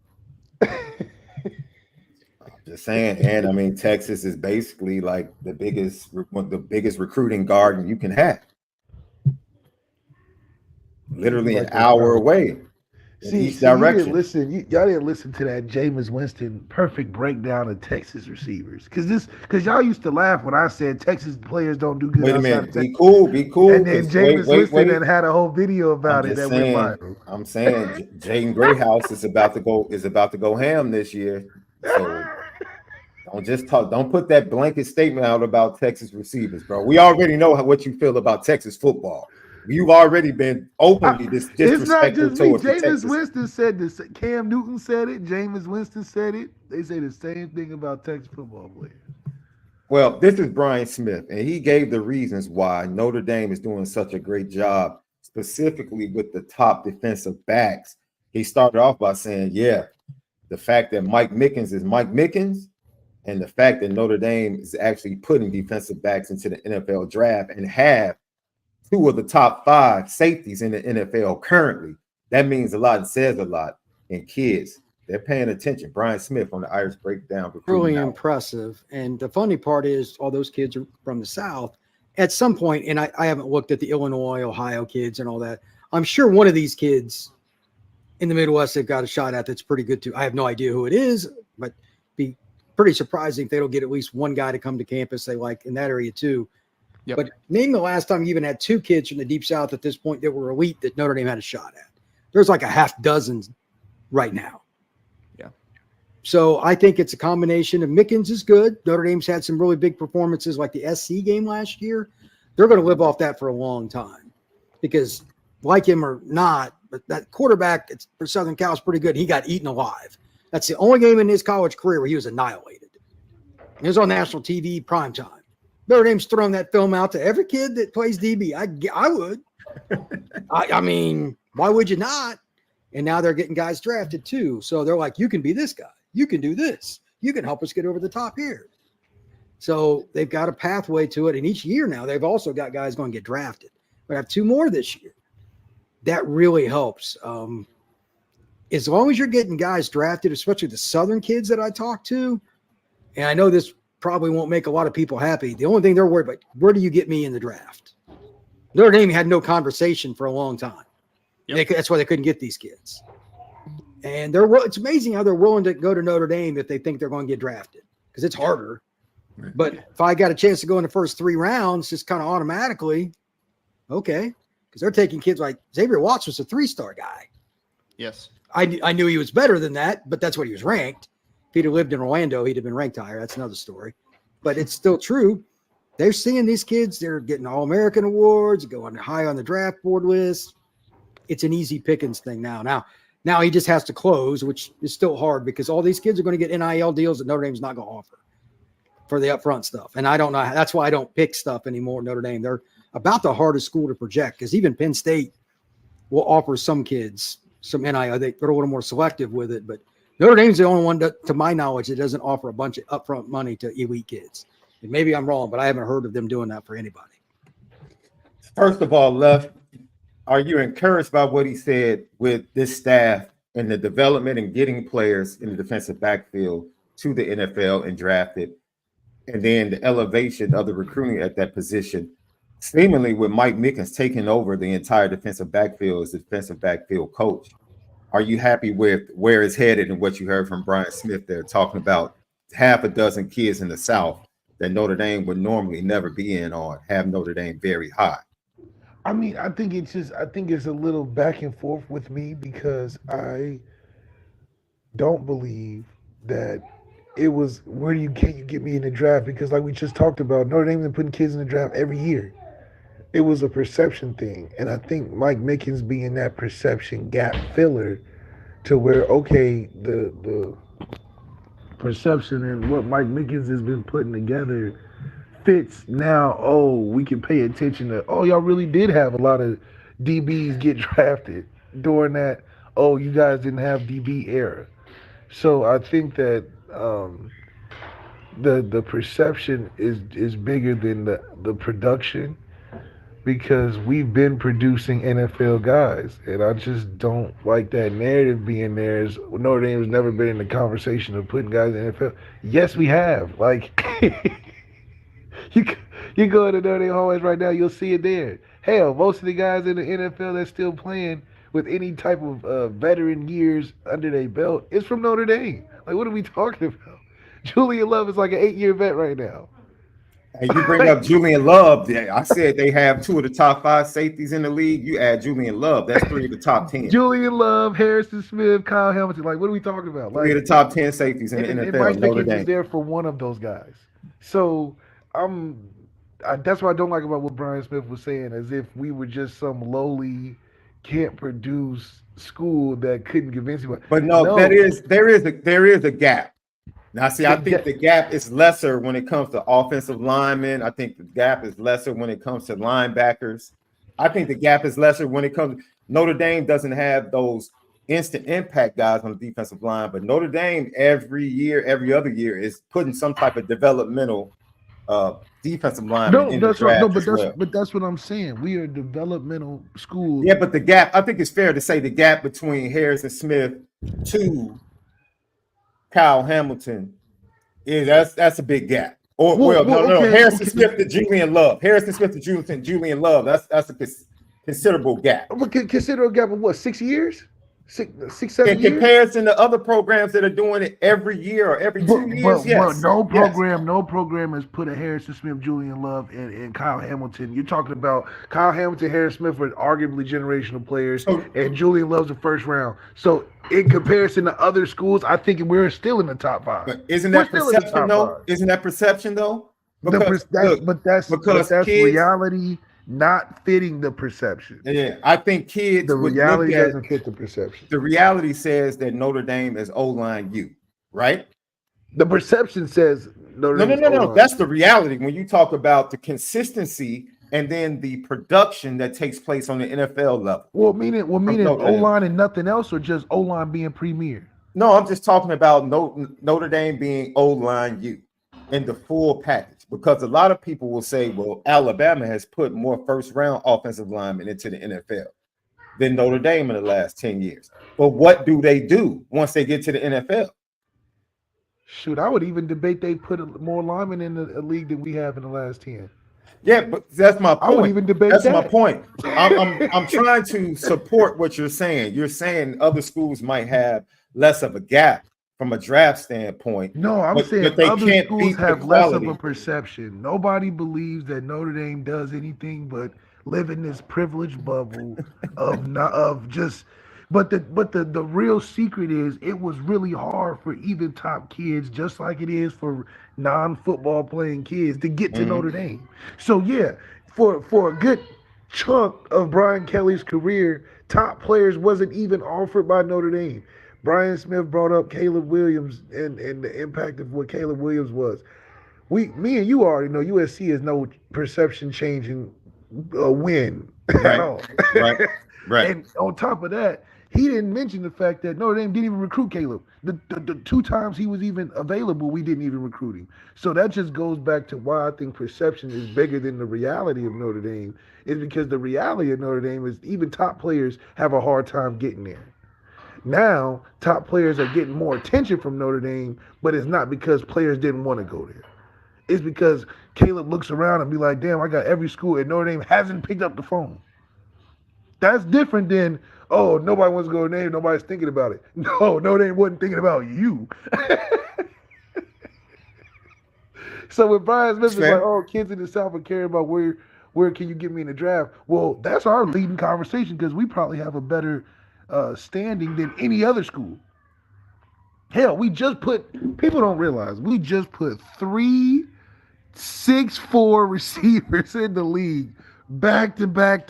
A: Just saying. And I mean, Texas is basically like the biggest recruiting garden you can have. Literally an hour away.
B: See,
A: each direction.
B: Y'all didn't listen to that Jameis Winston perfect breakdown of Texas receivers. Because y'all used to laugh when I said Texas players don't do good.
A: Wait a minute. Be cool.
B: And then Jameis Winston had a whole video about it that went viral.
A: I'm saying Jaden Greathouse is about to go ham this year. So don't put that blanket statement out about Texas receivers, bro. We already know what you feel about Texas football. You've already been openly disrespectful.
B: It's not just me.
A: Jameis
B: Winston said this. Cam Newton said it. Jameis Winston said it. They say the same thing about Texas football players.
A: Well, this is Brian Smith, and he gave the reasons why Notre Dame is doing such a great job, specifically with the top defensive backs. He started off by saying, the fact that Mike Mickens is Mike Mickens, and the fact that Notre Dame is actually putting defensive backs into the NFL draft and have 2 of the top 5 safeties in the NFL currently. That means a lot and says a lot. And kids, they're paying attention. Brian Smith on the Irish Breakdown.
C: Really impressive. And the funny part is all those kids are from the South. At some point, and I haven't looked at the Illinois, Ohio kids and all that. I'm sure one of these kids in the Midwest they've got a shot at that's pretty good too. I have no idea who it is, but be pretty surprising if they don't get at least one guy to come to campus they like in that area too. Yep. But name the last time you even had 2 kids from the Deep South at this point that were elite that Notre Dame had a shot at. There's like a half dozen right now.
D: Yeah.
C: So I think it's a combination of Mickens is good. Notre Dame's had some really big performances like the SC game last year. They're going to live off that for a long time because like him or not, but that quarterback for Southern Cal is pretty good. He got eaten alive. That's the only game in his college career where he was annihilated. It was on national TV primetime. Notre Dame's throwing that film out to every kid that plays DB. I would. I mean, why would you not? And now they're getting guys drafted too. So they're like, you can be this guy. You can do this. You can help us get over the top here. So they've got a pathway to it. And each year now, they've also got guys going to get drafted. We have 2 more this year. That really helps. As long as you're getting guys drafted, especially the Southern kids that I talk to, and I know this probably won't make a lot of people happy. The only thing they're worried about, where do you get me in the draft? Notre Dame had no conversation for a long time.
D: Yep.
C: That's why they couldn't get these kids. And it's amazing how they're willing to go to Notre Dame if they think they're going to get drafted, because it's harder.
A: Right.
C: But if I got a chance to go in the first 3 rounds, just kind of automatically, okay, because they're taking kids like Xavier Watts was a 3-star guy.
D: Yes.
C: I knew he was better than that, but that's what he was ranked. If he'd have lived in Orlando, he'd have been ranked higher. That's another story. But it's still true. They're seeing these kids. They're getting All-American awards, going high on the draft board list. It's an easy pickings thing now. Now he just has to close, which is still hard because all these kids are going to get NIL deals that Notre Dame's not going to offer for the upfront stuff. And I don't know. That's why I don't pick stuff anymore. Notre Dame, they're about the hardest school to project, because even Penn State will offer some kids some NIL. They're a little more selective with it, but Notre Dame's the only one, to my knowledge, that doesn't offer a bunch of upfront money to elite kids. And maybe I'm wrong, but I haven't heard of them doing that for anybody.
A: First of all, Left, are you encouraged by what he said with this staff and the development and getting players in the defensive backfield to the NFL and drafted, and then the elevation of the recruiting at that position, seemingly with Mike Mickens taking over the entire defensive backfield as the defensive backfield coach? Are you happy with where it's headed and what you heard from Brian Smith there, talking about half a dozen kids in the South that Notre Dame would normally never be in on, have Notre Dame very high?
B: I mean, I think it's a little back and forth with me, because I don't believe that it was can you get me in the draft, because like we just talked about, Notre Dame been putting kids in the draft every year. It was a perception thing, and I think Mike Mickens being that perception gap filler to where, okay, the perception and what Mike Mickens has been putting together fits now. Oh, we can pay attention to, oh, y'all really did have a lot of DBs get drafted during that, oh, you guys didn't have DB era. So I think that the perception is bigger than the production, because we've been producing NFL guys, and I just don't like that narrative being there. Notre Dame has never been in the conversation of putting guys in the NFL. Yes, we have. Like, you go into Notre Dame hallways right now, you'll see it there. Hell, most of the guys in the NFL that's still playing with any type of veteran years under their belt is from Notre Dame. Like, what are we talking about? Julian Love is like an 8-year vet right now.
A: And you bring up Julian Love. I said they have 2 of the top 5 safeties in the league. You add Julian Love, that's 3 of the top 10.
B: Julian Love, Harrison Smith, Kyle Hamilton. Like, what are we talking about? Like,
A: 3 of the top 10 safeties in the NFL.
B: Mike
A: Notre
B: Mickens
A: Dame
B: is there for one of those guys. So that's what I don't like about what Brian Smith was saying, as if we were just some lowly, can't produce school that couldn't convince you.
A: But no, there is a gap. Now, see, I think the gap is lesser when it comes to offensive linemen. I think the gap is lesser when it comes to linebackers. I think the gap is lesser when it comes. Notre Dame doesn't have those instant impact guys on the defensive line, but Notre Dame every other year is putting some type of developmental defensive lineman in the draft.
B: But that's what I'm saying. We are a developmental school.
A: Yeah, but the gap, I think it's fair to say the gap between Harrison Smith to Kyle Hamilton that's a big gap. Harrison Smith to Julian Love. Harrison Smith to Julian Love. That's a considerable gap.
B: Consider a gap of what, 6 years? 6, 7 years?
A: In comparison to other programs that are doing it every year or every 2 years, yes.
B: No program has put a Harrison Smith, Julian Love, and Kyle Hamilton. You're talking about Kyle Hamilton, Harrison Smith were arguably generational players, and Julian Love's the first round. So in comparison to other schools, I think we're still in the top 5.
A: But isn't that perception though? Isn't that perception though?
B: Because that's reality not fitting the perception.
A: Yeah, I think kids.
B: The reality doesn't fit the perception.
A: The reality says that Notre Dame is O-line U, right?
B: The perception says Notre Dame.
A: No. That's the reality. When you talk about the consistency and then the production that takes place on the NFL level.
B: Well, meaning O-line and nothing else, or just O-line being premier?
A: No, I'm just talking about Notre Dame being O-line U in the full package. Because a lot of people will say, well, Alabama has put more first-round offensive linemen into the NFL than Notre Dame in the last 10 years. But what do they do once they get to the NFL?
B: Shoot, I would even debate they put more linemen in the league than we have in the last 10.
A: Yeah, but that's my point.
B: I wouldn't even debate
A: that's
B: that.
A: my point. I'm trying to support what you're saying. You're saying other schools might have less of a gap from a draft standpoint.
B: No, I'm saying
A: but they
B: other
A: can't
B: schools
A: beat the
B: have less of a
A: quality.
B: perception. Nobody believes that Notre Dame does anything but live in this privileged bubble of not of just. But the real secret is it was really hard for even top kids, just like it is for non-football playing kids, to get to Notre Dame. So yeah, for a good chunk of Brian Kelly's career, top players wasn't even offered by Notre Dame. Brian Smith brought up Caleb Williams and the impact of what Caleb Williams was. Me and you already know USC is no perception changing win at all.
A: Right.
B: And on top of that, he didn't mention the fact that Notre Dame didn't even recruit Caleb. The 2 times he was even available, we didn't even recruit him. So that just goes back to why I think perception is bigger than the reality of Notre Dame, is because the reality of Notre Dame is even top players have a hard time getting there. Now, top players are getting more attention from Notre Dame, but it's not because players didn't want to go there. It's because Caleb looks around and be like, damn, I got every school, and Notre Dame hasn't picked up the phone. That's different than, oh, nobody wants to go to Notre Dame, nobody's thinking about it. No, Notre Dame wasn't thinking about you. So when Brian Smith is like, oh, kids in the South are caring about where can you get me in the draft? Well, that's our leading conversation because we probably have a better standing than any other school. Hell, people don't realize, we just put 3 6'4" receivers in the league back to back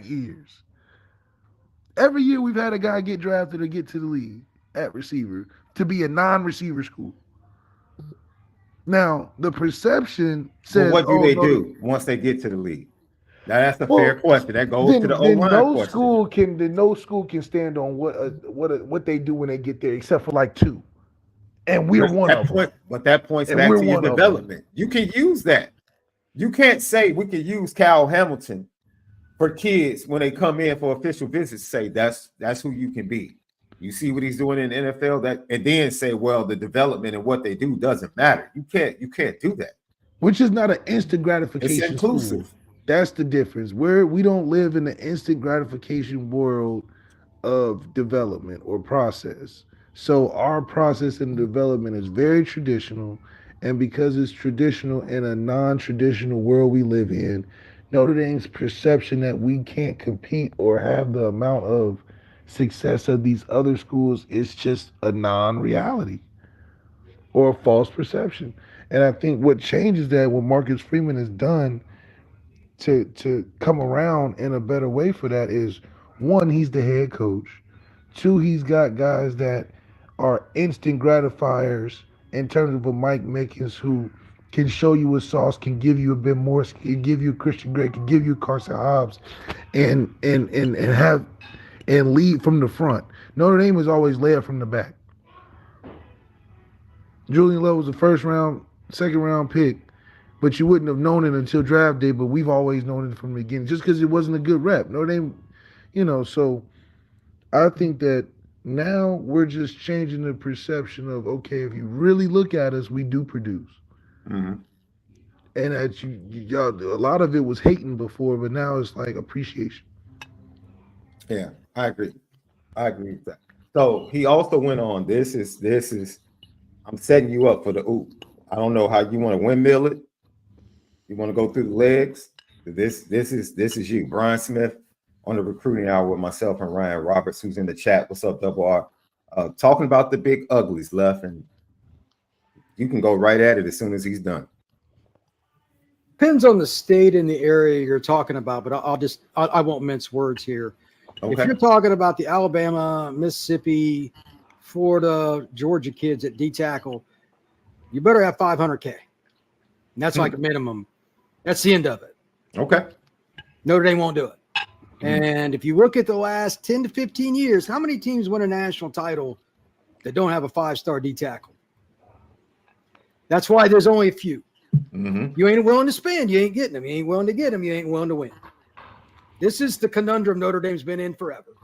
B: years. Every year we've had a guy get drafted or get to the league at receiver to be a non-receiver school. Now, the perception says,
A: what do they do once they get to the league? Now that's a fair question. That goes to the O-line question.
B: No school can stand on what they do when they get there, except for like 2, and we're one of them.
A: But that points back to your development. You can use that. You can't say we can use Cal Hamilton for kids when they come in for official visits. Say that's who you can be. You see what he's doing in the NFL, and then say, well, the development and what they do doesn't matter. You can't do that.
B: Which is not an instant gratification.
A: It's inclusive.
B: School. That's the difference. We don't live in the instant gratification world of development or process. So our process and development is very traditional. And because it's traditional in a non-traditional world we live in, Notre Dame's perception that we can't compete or have the amount of success of these other schools is just a non-reality or a false perception. And I think what changes that, what Marcus Freeman has done to come around in a better way for that is, 1, he's the head coach. 2, he's got guys that are instant gratifiers in terms of a Mike Mickens who can show you a sauce, can give you a bit more, can give you Christian Gray, can give you Carson Hobbs, and lead from the front. Notre Dame has always led from the back. Julian Love was a second round pick, but you wouldn't have known it until draft day, but we've always known it from the beginning, just because it wasn't a good rep. Notre Dame, so I think that now we're just changing the perception of, okay, if you really look at us, we do produce. Mm-hmm. And that y'all, a lot of it was hating before, but now it's like appreciation.
A: Yeah, I agree with that. So he also went on, this is, I'm setting you up for the oop. I don't know how you want to windmill it. You want to go through the legs. This is you, Brian Smith, on the recruiting hour with myself and Ryan Roberts, who's in the chat. What's up, Double R? Talking about the big uglies left, and you can go right at it as soon as he's done.
C: Depends on the state and the area you're talking about, but I won't mince words here. Okay. If you're talking about the Alabama, Mississippi, Florida, Georgia kids at D tackle, you better have 500K. And that's like a minimum. That's the end of it.
A: Okay.
C: Notre Dame won't do it. And if you look at the last 10 to 15 years, how many teams win a national title that don't have a 5-star D tackle? That's why there's only a few. Mm-hmm. You ain't willing to spend, you ain't getting them. You ain't willing to get them, you ain't willing to win. This is the conundrum Notre Dame's been in forever.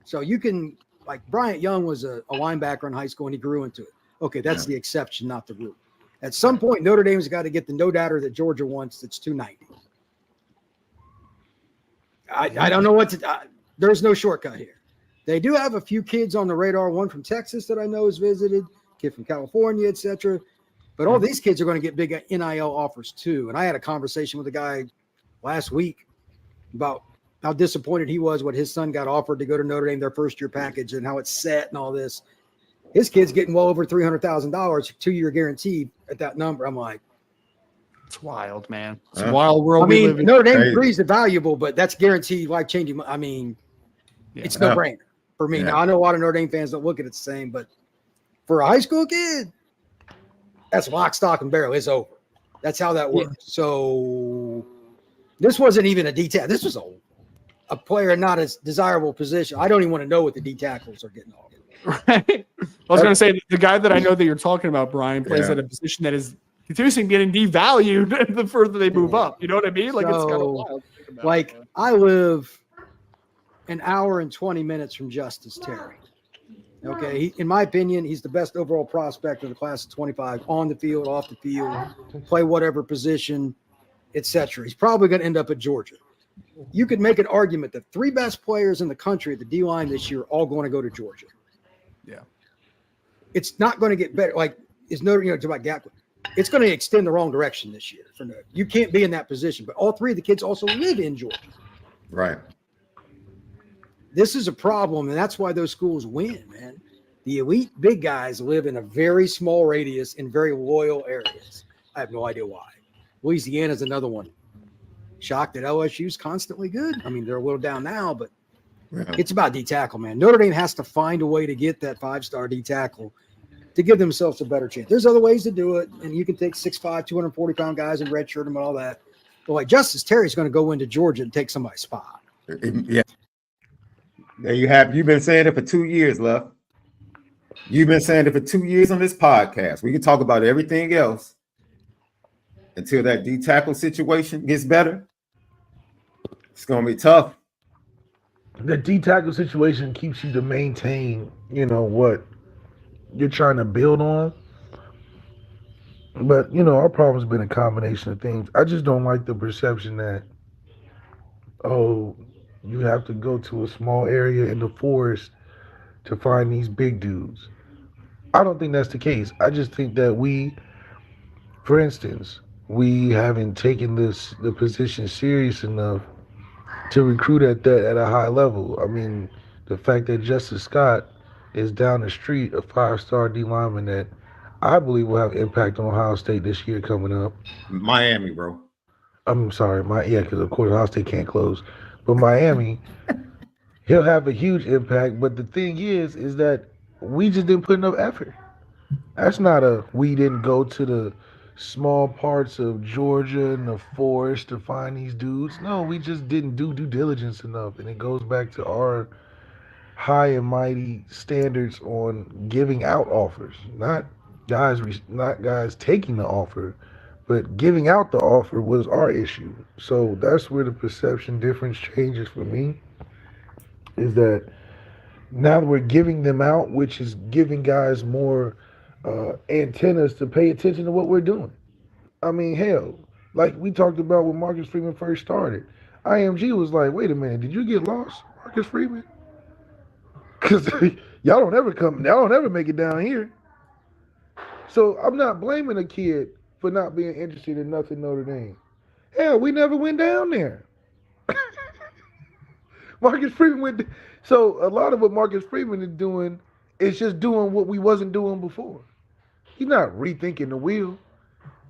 C: So you can, like Bryant Young was a linebacker in high school and he grew into it. Okay, that's the exception, not the rule. At some point, Notre Dame's got to get the no doubter that Georgia wants. That's 290. I don't know what to. There's no shortcut here. They do have a few kids on the radar. One from Texas that I know has visited. Kid from California, etc. But all these kids are going to get big NIL offers too. And I had a conversation with a guy last week about how disappointed he was when his son got offered to go to Notre Dame, their first year package, and how it's set and all this. His kid's getting well over $300,000, 2-year guarantee at that number. I'm like,
D: it's wild, man. It's a wild world.
C: I mean,
D: we live
C: Notre Dame
A: Crazy.
C: agrees it's valuable, but that's guaranteed life-changing. I mean, it's no brainer for me.
A: Yeah.
C: Now, I know a lot of Notre Dame fans don't look at it the same, but for a high school kid, that's lock, stock, and barrel. It's over. That's how that works. So this wasn't even a D tackle. This was a player in not as desirable position. I don't even want to know what the D tackles are getting off.
D: Right. I was going to say the guy that I know that you're talking about, Brian, plays at a position that is continuously getting devalued the further they move up. You know what I mean? Like it's kind of wild. To think about,
C: like
D: man.
C: I live an hour and 20 minutes from Justice Terry. Okay, in my opinion, he's the best overall prospect of the class of 25, on the field, off the field, play whatever position, etc. He's probably going to end up at Georgia. You could make an argument that 3 best players in the country at the D-line this year are all going to go to Georgia.
D: Yeah.
C: It's not going to get better. Like, it's no, about Gatwood. It's going to extend the wrong direction this year. You can't be in that position. But all 3 of the kids also live in Georgia.
A: Right.
C: This is a problem, and that's why those schools win, man. The elite big guys live in a very small radius in very loyal areas. I have no idea why. Louisiana's another one. Shocked that LSU's constantly good. I mean, they're a little down now, but it's about D tackle, man. Notre Dame has to find a way to get that 5-star D tackle to give themselves a better chance. There's other ways to do it, and you can take 6'5", 240-pound guys and redshirt them and all that. But like Justice Terry's going to go into Georgia and take somebody's spot.
A: Yeah. There you have. You've been saying it for 2 years, love. You've been saying it for 2 years on this podcast. We can talk about everything else until that D tackle situation gets better. It's gonna be tough.
B: The D tackle situation keeps you to maintain, what you're trying to build on. But, our problem's been a combination of things. I just don't like the perception that, you have to go to a small area in the forest to find these big dudes. I don't think that's the case. I just think that for instance, we haven't taken the position serious enough to recruit at a high level. I mean, the fact that Justice Scott is down the street, a 5-star D lineman that I believe will have impact on Ohio State this year coming up.
A: Miami, bro.
B: I'm sorry, because of course Ohio State can't close. But Miami, he'll have a huge impact. But the thing is that we just didn't put enough effort. That's not we didn't go to the small parts of Georgia and the forest to find these dudes. No, we just didn't do due diligence enough. And it goes back to our high and mighty standards on giving out offers, not guys taking the offer, but giving out the offer was our issue. So that's where the perception difference changes for me, is that now that we're giving them out, which is giving guys more antennas to pay attention to what we're doing. I mean, hell, like we talked about when Marcus Freeman first started, IMG was like, wait a minute, did you get lost, Marcus Freeman? Because y'all don't ever make it down here. So I'm not blaming a kid for not being interested in nothing Notre Dame. Hell, we never went down there. Marcus Freeman went. So a lot of what Marcus Freeman is doing is just doing what we wasn't doing before. He's not rethinking the wheel.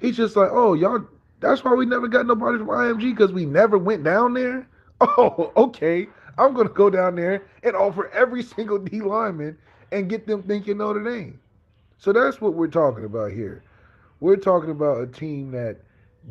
B: He's just like, oh, y'all, that's why we never got nobody from IMG, because we never went down there. Oh, okay. I'm going to go down there and offer every single D lineman and get them thinking Notre Dame. So that's what we're talking about here. We're talking about a team that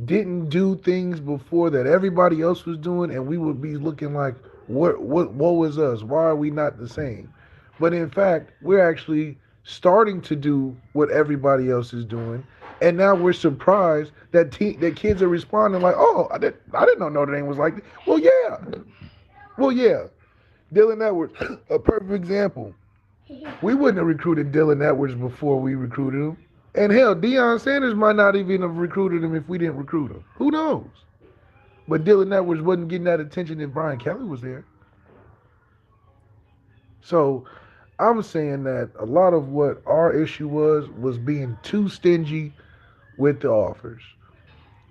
B: didn't do things before that everybody else was doing, and we would be looking like, what was us? Why are we not the same? But in fact, we're actually starting to do what everybody else is doing, and now we're surprised that kids are responding like, oh, I didn't know Notre Dame was like that. Well, yeah. Dylan Edwards, a perfect example. We wouldn't have recruited Dylan Edwards before we recruited him. And hell, Deion Sanders might not even have recruited him if we didn't recruit him. Who knows? But Dylan Edwards wasn't getting that attention if Brian Kelly was there. So I'm saying that a lot of what our issue was being too stingy with the offers.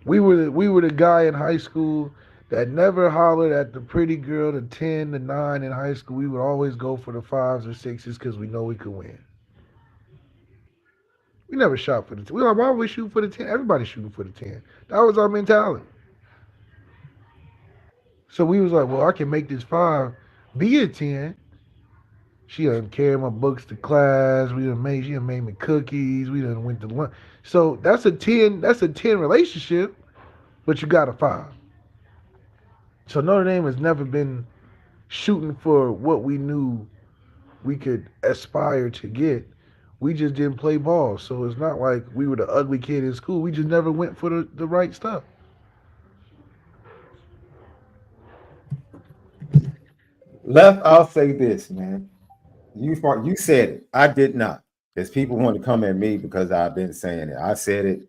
B: We were the guy in high school that never hollered at the pretty girl, the 10, the 9 in high school. We would always go for the 5s or 6s because we know we could win. We never shot for the 10. We were like, why would we shoot for the 10? Everybody's shooting for the 10. That was our mentality. So we was like, well, I can make this 5 be a 10. She done carried my books to class. She done made me cookies. We done went to lunch. So that's a 10 relationship, but you got a 5. So Notre Dame has never been shooting for what we knew we could aspire to get. We just didn't play ball. So it's not like we were the ugly kid in school. We just never went for the right stuff.
A: Left, I'll say this, man. You said it. I did not. Because people want to come at me because I've been saying it. I said it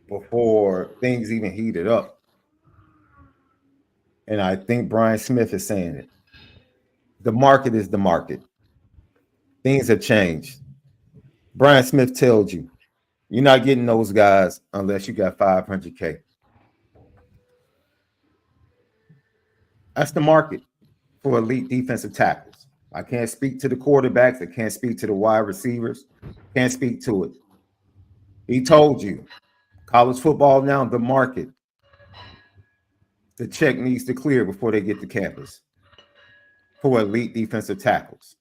A: before things even heated up. And I think Brian Smith is saying it. The market is the market. Things have changed. Brian Smith tells you, you're not getting those guys unless you got 500K. That's the market for elite defensive tackles. I can't speak to the quarterbacks. I can't speak to the wide receivers. Can't speak to it. He told you, college football now, the market. The check needs to clear before they get to campus for elite defensive tackles.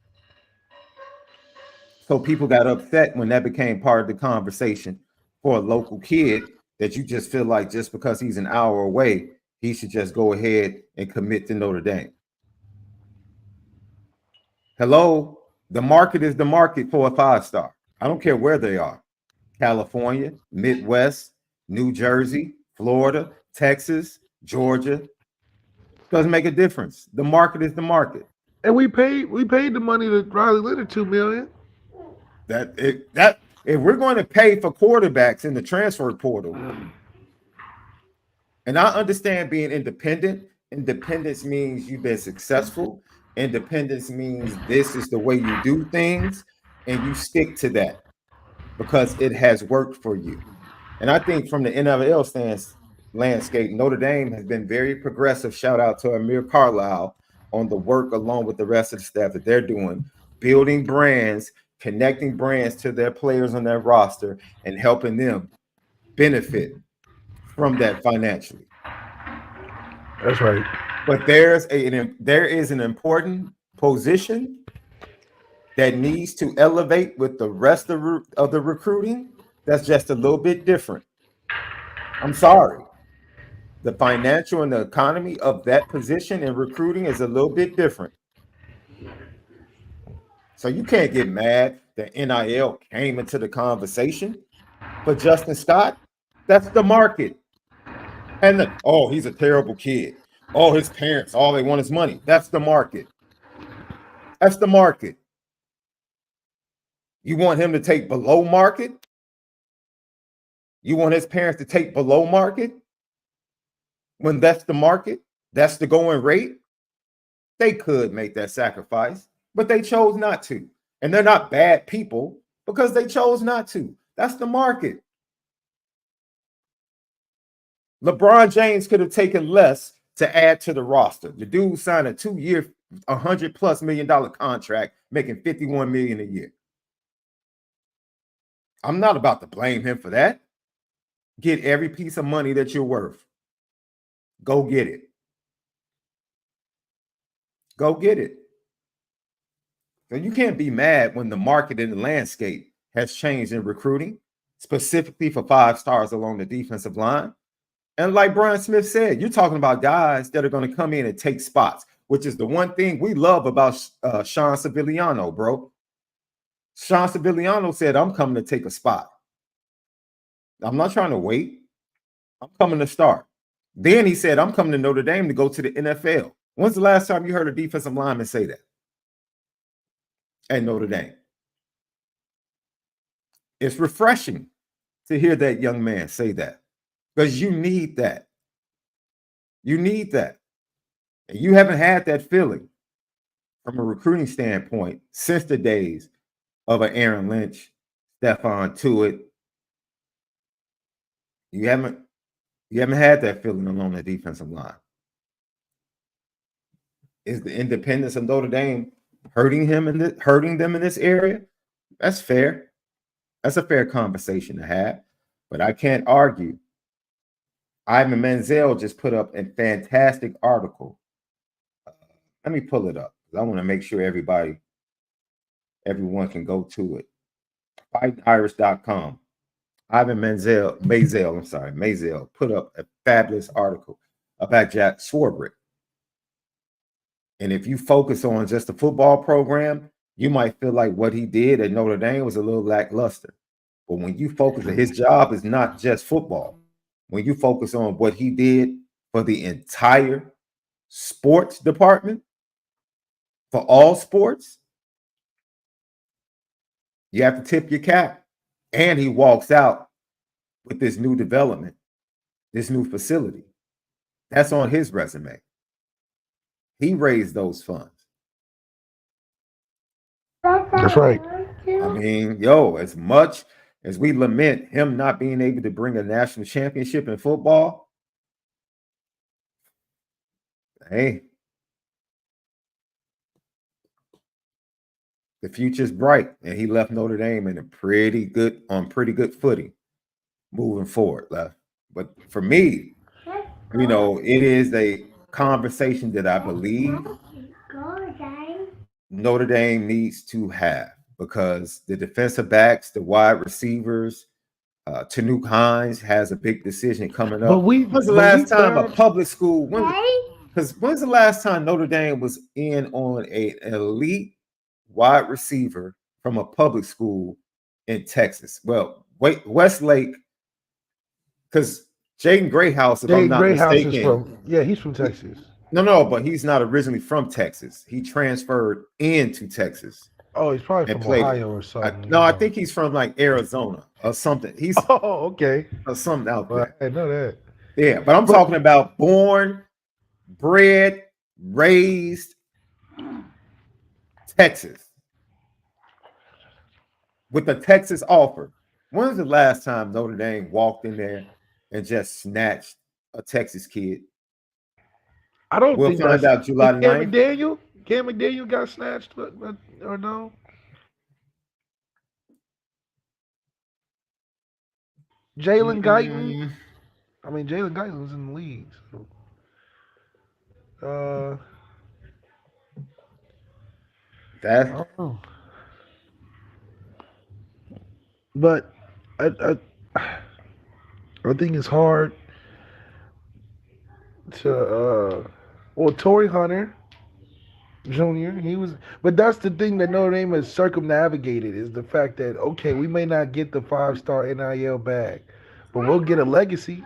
A: So people got upset when that became part of the conversation for a local kid that you just feel like just because he's an hour away, he should just go ahead and commit to Notre Dame. Hello, the market is the market for a 5-star. I don't care where they are. California, Midwest, New Jersey, Florida, Texas, Georgia. Doesn't make a difference. The market is the market.
B: And we paid the money to Riley Leonard, $2 million.
A: That if we're going to pay for quarterbacks in the transfer portal, and I understand being independent. Independence means you've been successful. Independence means this is the way you do things, and you stick to that because it has worked for you. And I think from the NIL landscape, Notre Dame has been very progressive. Shout out to Amir Carlisle on the work along with the rest of the staff that they're doing, building brands, connecting brands to their players on their roster, and helping them benefit from that financially.
B: That's right.
A: But there is an important position that needs to elevate with the rest of the recruiting that's just a little bit different. I'm sorry. The financial and the economy of that position in recruiting is a little bit different. So you can't get mad that NIL came into the conversation. But Justin Scott, that's the market. And he's a terrible kid. Oh, his parents, all they want is money. That's the market. That's the market. You want him to take below market? You want his parents to take below market? When that's the market, that's the going rate. They could make that sacrifice, but they chose not to. And they're not bad people because they chose not to. That's the market. LeBron James could have taken less to add to the roster. The dude signed a 2-year, $100+ million contract, making $51 million a year. I'm not about to blame him for that. Get every piece of money that you're worth. Go get it. Go get it. So you can't be mad when the market and the landscape has changed in recruiting, specifically for 5 stars along the defensive line. And like Brian Smith said, you're talking about guys that are going to come in and take spots, which is the one thing we love about Sean Sevillano, bro. Sean Sevillano said, I'm coming to take a spot. I'm not trying to wait. I'm coming to start. Then he said, I'm coming to Notre Dame to go to the NFL. When's the last time you heard a defensive lineman say that? At Notre Dame. It's refreshing to hear that young man say that, because you need that. You need that. And you haven't had that feeling from a recruiting standpoint since the days of an Aaron Lynch, Stephon Tuitt. You haven't had that feeling along the defensive line. Is the independence of Notre Dame hurting them in this area? That's fair. That's a fair conversation to have. But I can't argue. Ivan Menzel just put up a fantastic article. Let me pull it up. I want to make sure everyone can go to it. FightingIris.com. Ivan Menzel put up a fabulous article about Jack Swarbrick. And if you focus on just the football program, you might feel like what he did at Notre Dame was a little lackluster. But when you focus on his job is not just football. When you focus on what he did for the entire sports department, for all sports, you have to tip your cap. And he walks out with this new development, this new facility. That's on his resume. He raised those funds.
B: That's right.
A: I mean, as much as we lament him not being able to bring a national championship in football, hey, the future's bright, and he left Notre Dame in pretty good footing moving forward. But for me, it is a conversation that I believe Notre Dame needs to have, because the defensive backs, the wide receivers, Tanuk Hines has a big decision coming up. When's the last time a public school? When's the last time Notre Dame was in on an elite wide receiver from a public school in Texas? Well, Westlake, because Jaden Greathouse, if I'm not mistaken,
B: he's from Texas.
A: No, but he's not originally from Texas. He transferred into Texas.
B: Oh, he's probably from Ohio or something.
A: I think he's from like Arizona or something. He's
B: okay,
A: or something out there.
B: I know that.
A: Yeah, but I'm talking about born, bred, raised Texas with a Texas offer. When was the last time Notre Dame walked in there and just snatched a Texas kid?
B: I don't think
A: find out July 9th.
B: Cam McDaniel got snatched, but or no? Jalen Guyton. I mean, Jalen Guyton was in the league. So. I don't know. But I think it's hard to Torrey Hunter Jr. But that's the thing that Notre Dame has circumnavigated, is the fact that we may not get the 5-star NIL bag, but we'll get a legacy.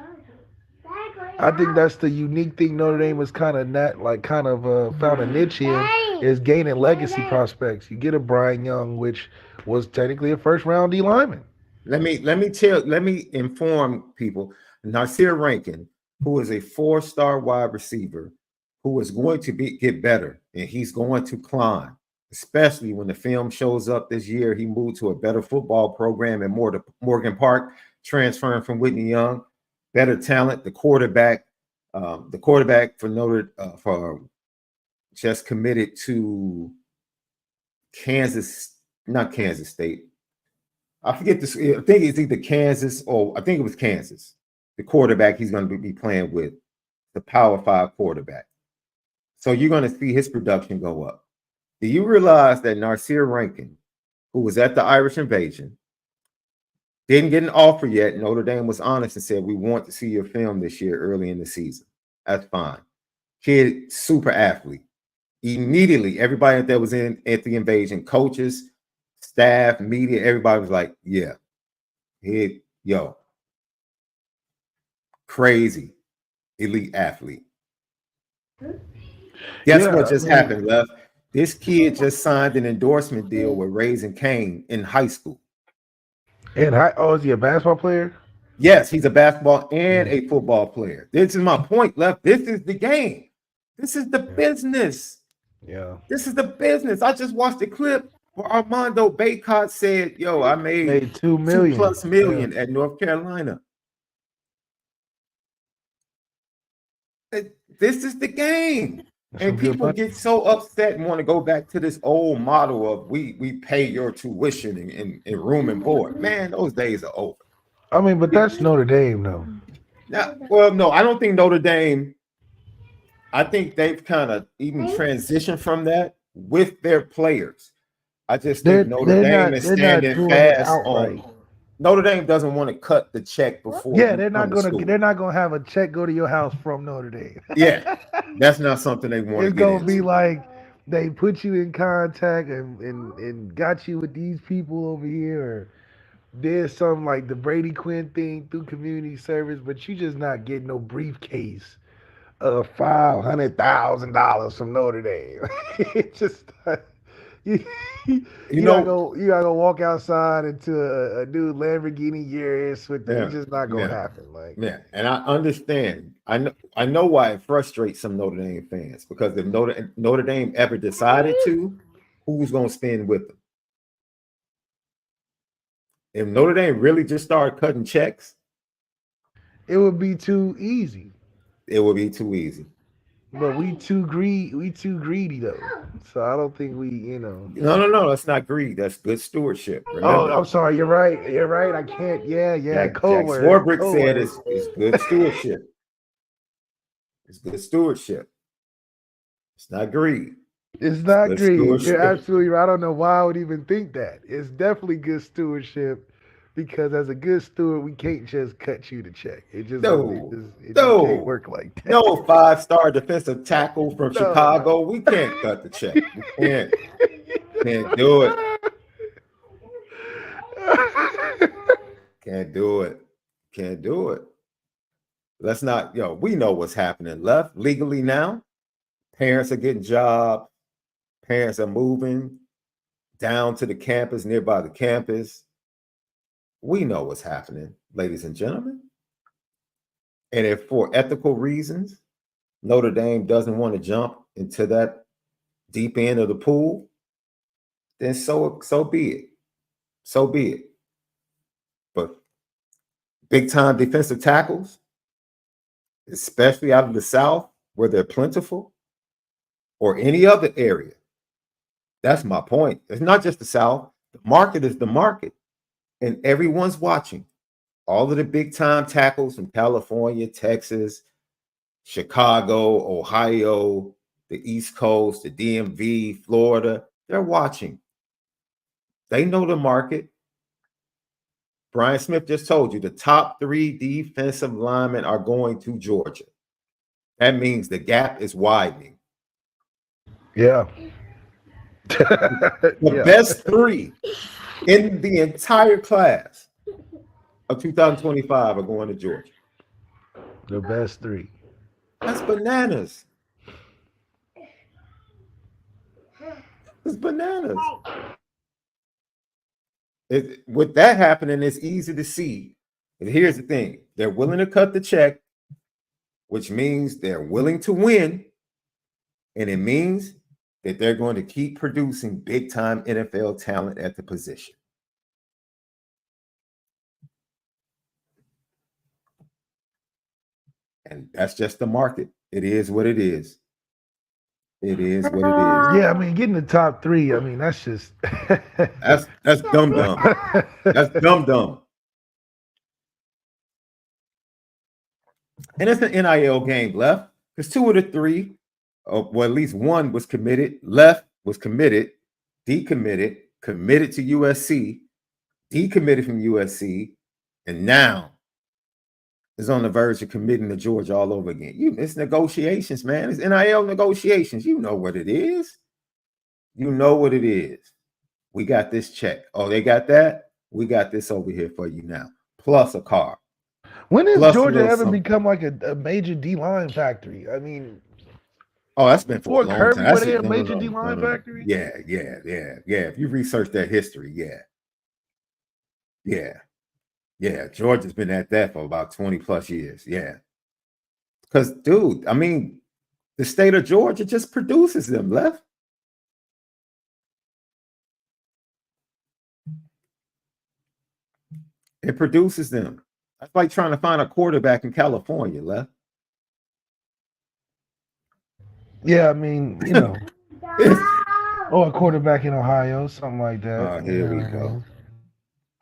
B: I think that's the unique thing Notre Dame has found a niche in, is gaining legacy prospects. You get a Brian Young, which was technically a first-round D lineman.
A: Let me inform people. Nasir Rankin, who is a 4-star wide receiver, who is going to get better, and he's going to climb, especially when the film shows up this year. He moved to a better football program in Morgan Park, transferring from Whitney Young. Better talent. The quarterback for for just committed to not Kansas State. I forget this. I think it's either Kansas or I think it was Kansas. The quarterback he's going to be playing with, the Power 5 quarterback. So you're going to see his production go up. Do you realize that Nasir Rankin, who was at the Irish Invasion, didn't get an offer yet? Notre Dame was honest and said, we want to see your film this year early in the season. That's fine. Kid, super athlete. Immediately, everybody that was at the Invasion, coaches, staff, media, everybody was like, yeah, crazy elite athlete. Guess what just happened, Left? This kid just signed an endorsement deal with Raising Cane in high school.
B: And is he a basketball player?
A: Yes, he's a basketball and a football player. This is my point, Left. This is the game. This is the business.
B: Yeah.
A: This is the business. I just watched a clip where Armando Baycott said, yo, I made
B: 2 million.
A: 2+ million at North Carolina. This is the game. And people get so upset and want to go back to this old model of we pay your tuition in room and board. Man, those days are over.
B: I mean, but that's Notre Dame, though.
A: Now, well, no, I don't think Notre Dame. I think they've kind of even transitioned from that with their players. I just think Notre Dame is standing fast on. Notre Dame doesn't want to cut the check before.
B: Yeah, they're not gonna have a check go to your house from Notre Dame.
A: Yeah, that's not something they want.
B: It's gonna be like they put you in contact and got you with these people over here, or did something like the Brady Quinn thing through community service, but you just not getting no briefcase of $500,000 from Notre Dame. It's just you gotta go walk outside into a new Lamborghini Urus with it's just not gonna happen. Like,
A: and I understand. I know why it frustrates some Notre Dame fans, because if Notre Dame ever decided to, who's gonna stand with them? If Notre Dame really just started cutting checks,
B: it would be too easy.
A: It would be too easy.
B: But we too greedy though. So I don't think we,
A: No, that's not greed. That's good stewardship. Remember?
B: Oh, I'm sorry. You're right. I can't.
A: Jack Swarbrick said it's good stewardship. It's good stewardship. It's not greed.
B: It's not greed. You're absolutely right. I don't know why I would even think that. It's definitely good stewardship, because as a good steward, we can't just cut you the check. It just can't work like that.
A: No 5-star defensive tackle from Chicago. We can't cut the check. We can't. Can't do it. Can't do it. Can't do it. Let's not, we know what's happening left legally now. Parents are getting jobs. Parents are moving down to the campus, nearby the campus. We know what's happening, ladies and gentlemen. And if for ethical reasons, Notre Dame doesn't want to jump into that deep end of the pool, then so be it. So be it. But big time defensive tackles, especially out of the South where they're plentiful, or any other area. That's my point. It's not just the South. The market is the market. And everyone's watching. All of the big time tackles from California, Texas, Chicago, Ohio, the East Coast, the DMV, Florida, they're watching. They know the market. Brian Smith just told you the top 3 defensive linemen are going to Georgia. That means the gap is widening.
B: Yeah.
A: The best 3 in the entire class of 2025 are going to Georgia.
B: The best 3.
A: That's bananas. It's bananas. With that happening, it's easy to see. And here's the thing. They're willing to cut the check, which means they're willing to win. And it means that they're going to keep producing big-time NFL talent at the position. And that's just the market. It is what it is. It is what it is.
B: Yeah, I mean, getting the top 3, I mean, that's just
A: that's dumb. That's dumb. And it's an NIL game left, because 2 of the 3, well, at least one was committed, left was committed, decommitted, committed to USC, decommitted from USC, and now is on the verge of committing to Georgia all over again. It's negotiations, man. It's NIL negotiations. You know what it is. You know what it is. We got this check. Oh, they got that? We got this over here for you now. Plus a car.
B: When has Georgia ever become like a major D-line factory? I mean,
A: that's been for a long
B: Kirby,
A: time.
B: Were they a major D-line factory?
A: Yeah. If you research that history, yeah. Yeah. Yeah. Georgia's been at that for about 20 plus years. Yeah. Because, dude, I mean, the state of Georgia just produces them, Left. It produces them. That's like trying to find a quarterback in California, Left.
B: Yeah, I mean, or a quarterback in Ohio, something like that.
A: Here we go.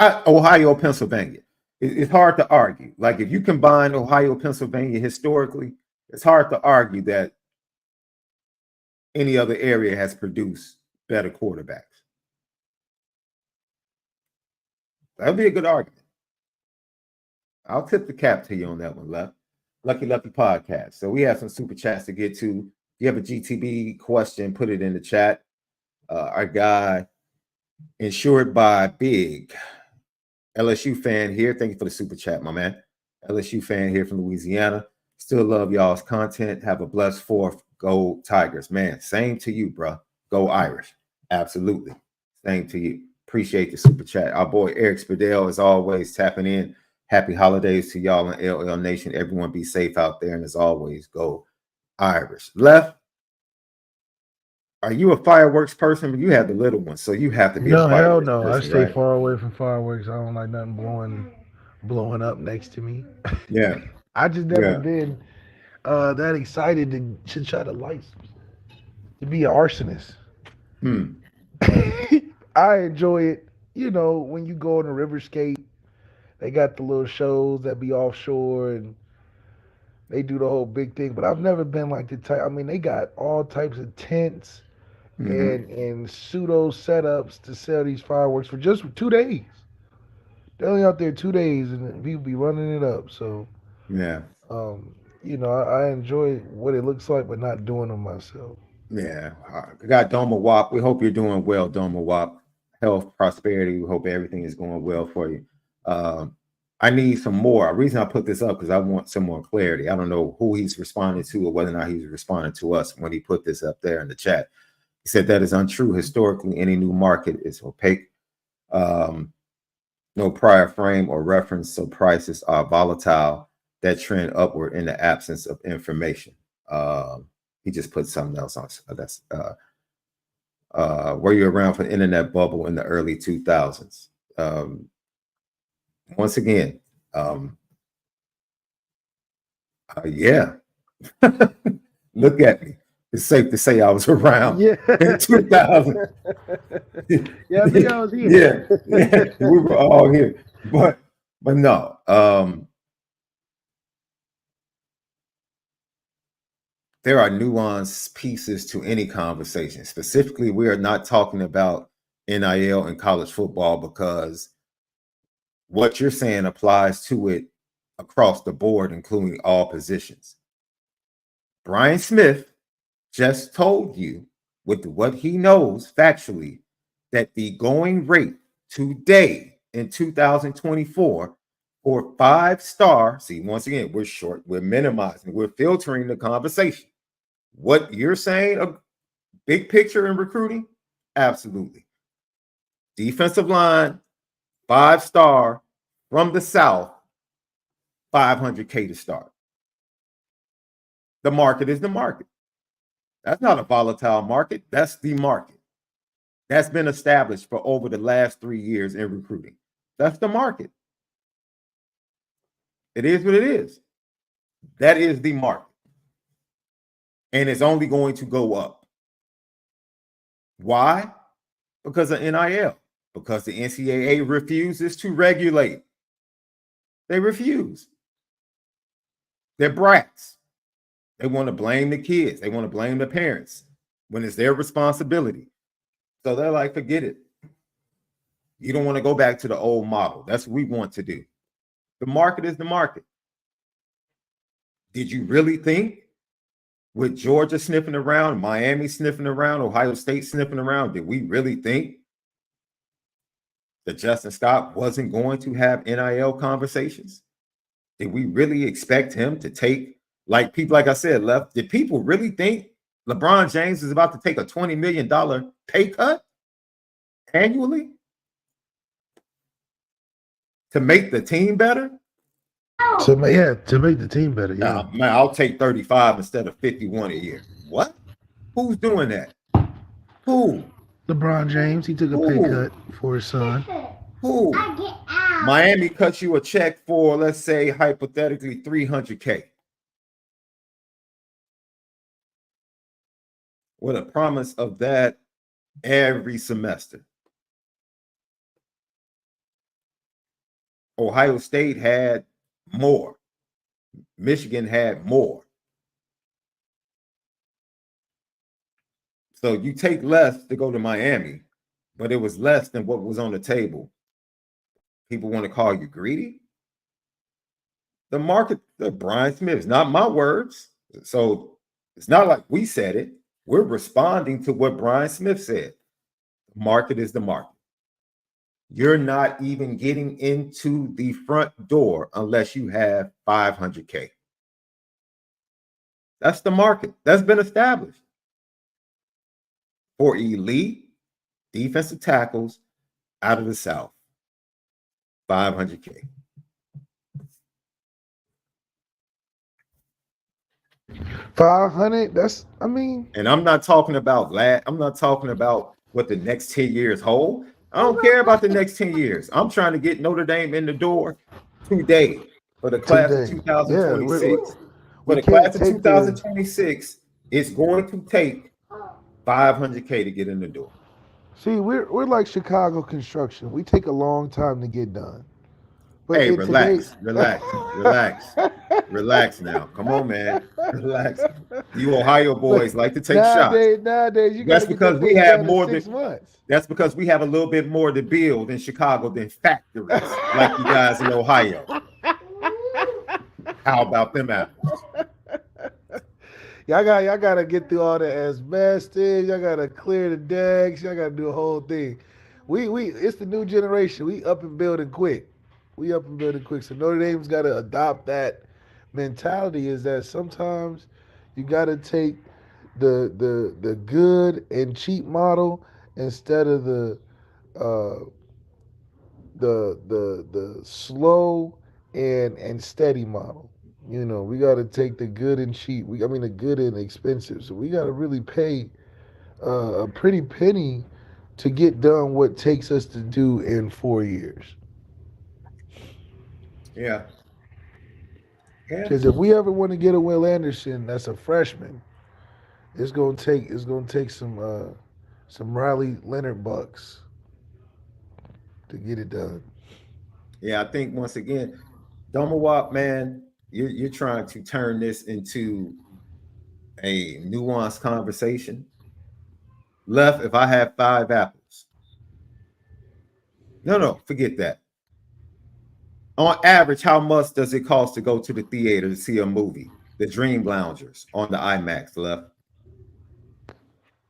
A: Ohio, Pennsylvania. It's hard to argue. Like if you combine Ohio, Pennsylvania historically, it's hard to argue that any other area has produced better quarterbacks. That'd be a good argument. I'll tip the cap to you on that one, Left. Lucky Lefty Podcast. So we have some super chats to get to. If you have a GTB question, put it in the chat. Our guy, insured by Big, LSU fan here. Thank you for the super chat, my man. LSU fan here from Louisiana. Still love y'all's content. Have a blessed 4th. Go Tigers, man. Same to you, bro. Go Irish. Absolutely. Same to you. Appreciate the super chat. Our boy Eric Spadell is always tapping in. Happy holidays to y'all in LL Nation. Everyone be safe out there. And as always, go Irish. Left. Are you a fireworks person? You have the little one, so you have to be.
B: No,
A: a
B: hell
A: fireworks
B: no.
A: person,
B: I stay
A: right?
B: far away from fireworks. I don't like nothing blowing up next to me.
A: Yeah.
B: I just never been that excited to try to lights to be an arsonist. I enjoy it, when you go on a river skate, they got the little shows that be offshore and they do the whole big thing. But I've never been like the type. I mean, they got all types of tents and pseudo setups to sell these fireworks for just 2 days. They're only out there 2 days and people be running it up. So
A: yeah.
B: I enjoy what it looks like, but not doing them myself.
A: Yeah. Got Doma Wop. We hope you're doing well, Doma Wop. Health, prosperity. We hope everything is going well for you. I need some more. The reason I put this up because I want some more clarity. I don't know who he's responding to or whether or not he's responding to us when he put this up there in the chat. He said that is untrue. Historically, any new market is opaque. No prior frame or reference, so prices are volatile that trend upward in the absence of information. He just put something else on. That's were you around for the internet bubble in the early 2000s? Once again, yeah. Look at me. It's safe to say I was around in 2000.
B: Yeah, I think I was here.
A: Yeah, we were all here. But no. There are nuanced pieces to any conversation. Specifically, we are not talking about NIL and college football because what you're saying applies to it across the board, including all positions. Brian Smith just told you with what he knows factually that the going rate today in 2024 for 5-star, see, once again, we're minimizing, we're filtering the conversation. What you're saying, a big picture in recruiting, absolutely. Defensive line, 5-star from the South, $500K to start. The market is the market. That's not a volatile market. That's the market. That's been established for over the last 3 years in recruiting. That's the market. It is what it is. That is the market. And it's only going to go up. Why? Because of NIL. Because the NCAA refuses to regulate. They refuse. They're brats. They want to blame the kids. They want to blame the parents when it's their responsibility. So they're like, forget it. You don't want to go back to the old model. That's what we want to do. The market is the market. Did you really think with Georgia sniffing around, Miami sniffing around, Ohio State sniffing around, did we really think that Justin Scott wasn't going to have NIL conversations? Did we really expect him to take, like people, like I said, Left, did people really think LeBron James is about to take a $20 million pay cut annually? to make the team better.
B: To make the team better. Yeah.
A: Nah, man, I'll take 35 instead of 51 a year. What? Who's doing that? Who?
B: LeBron James, he took a pay cut for his son.
A: Who? Miami cuts you a check for, let's say, hypothetically, $300K. With a promise of that every semester. Ohio State had more. Michigan had more. So you take less to go to Miami, but it was less than what was on the table. People want to call you greedy? The market, the Brian Smith, not my words. So it's not like we said it. We're responding to what Brian Smith said. The market is the market. You're not even getting into the front door unless you have 500K. That's the market. That's been established. For elite defensive tackles out of the South, 500K.
B: $500. That's, I mean,
A: and I'm not talking about I'm not talking about what the next 10 years hold. I don't care about the next 10 years. I'm trying to get Notre Dame in the door today for the class of 2026. For the class of 2026, it's going to take 500K to get in the door.
B: See, we're like Chicago construction. We take a long time to get done.
A: But hey, relax now. Come on, man. Relax. You Ohio boys like to take shots.
B: Nowadays,
A: that's because we have more than 6 months. That's because we have a little bit more to build in Chicago than factories like you guys in Ohio. How about them apples?
B: Y'all gotta get through all the asbestos. Y'all gotta clear the decks. Y'all gotta do a whole thing. It's the new generation. We up and building quick. So Notre Dame's got to adopt that mentality, is that sometimes you got to take the good and cheap model instead of the slow and steady model. You know, we got to take the good and cheap. The good and expensive. So we got to really pay a pretty penny to get done what takes us to do in 4 years.
A: Yeah.
B: Because if we ever want to get a Will Anderson, that's a freshman, it's gonna take some Riley Leonard bucks to get it done.
A: Yeah, I think once again, Domawap, man, you're trying to turn this into a nuanced conversation. Left, if I have 5 apples. No, forget that. On average, how much does it cost to go to the theater to see a movie? The Dream Loungers on the IMAX, Left.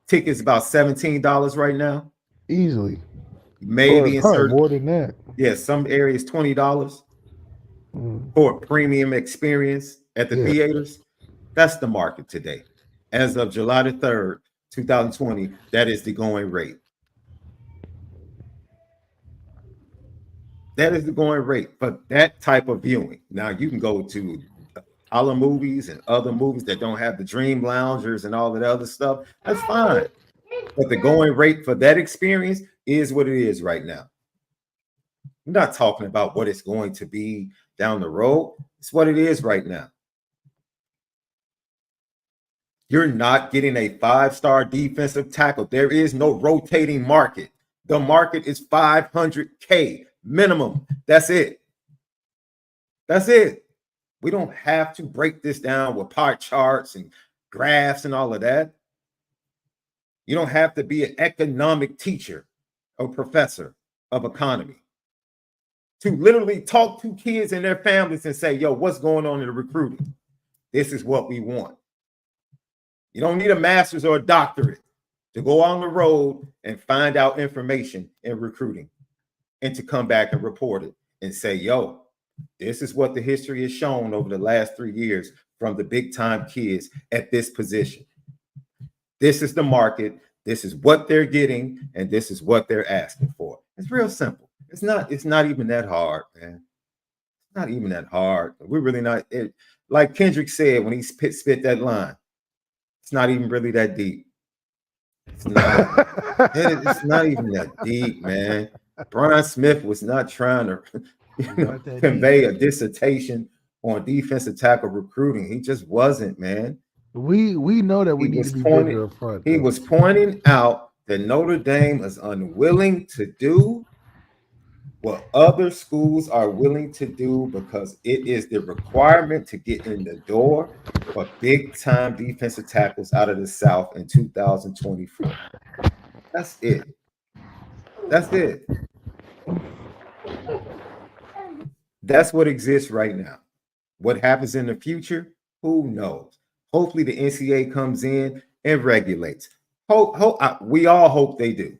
A: Tickets about $17 right now.
B: Easily.
A: Maybe in certain,
B: more than that.
A: Yeah, some areas $20 for a premium experience at the theaters. That's the market today. As of July the 3rd, 2020, that is the going rate. That is the going rate for that type of viewing. Now you can go to other movies and other movies that don't have the Dream Loungers and all that other stuff. That's fine. But the going rate for that experience is what it is right now. I'm not talking about what it's going to be down the road. It's what it is right now. You're not getting a 5-star defensive tackle. There is no rotating market. The market is 500K. Minimum. That's it. We don't have to break this down with pie charts and graphs and all of that. You don't have to be an economic teacher or professor of economy to literally talk to kids and their families and say, yo, what's going on in the recruiting? This is what we want. You don't need a master's or a doctorate to go on the road and find out information in recruiting and to come back and report it and say, yo, this is what the history has shown over the last 3 years from the big time kids at this position. This is the market. This is what they're getting. And this is what they're asking for. It's real simple. It's not even that hard, man. It's not even that hard. We're really not it, like Kendrick said when he spit that line. It's not even really that deep. It's not. It's not even that deep, man. Brian Smith was not trying to convey a dissertation on defensive tackle recruiting. He just wasn't, man.
B: We know that we need to be bigger up front.
A: He was pointing out that Notre Dame is unwilling to do what other schools are willing to do because it is the requirement to get in the door for big-time defensive tackles out of the South in 2024. That's it. That's it. That's what exists right now. What happens in the future? Who knows? Hopefully the NCAA comes in and regulates. We all hope they do.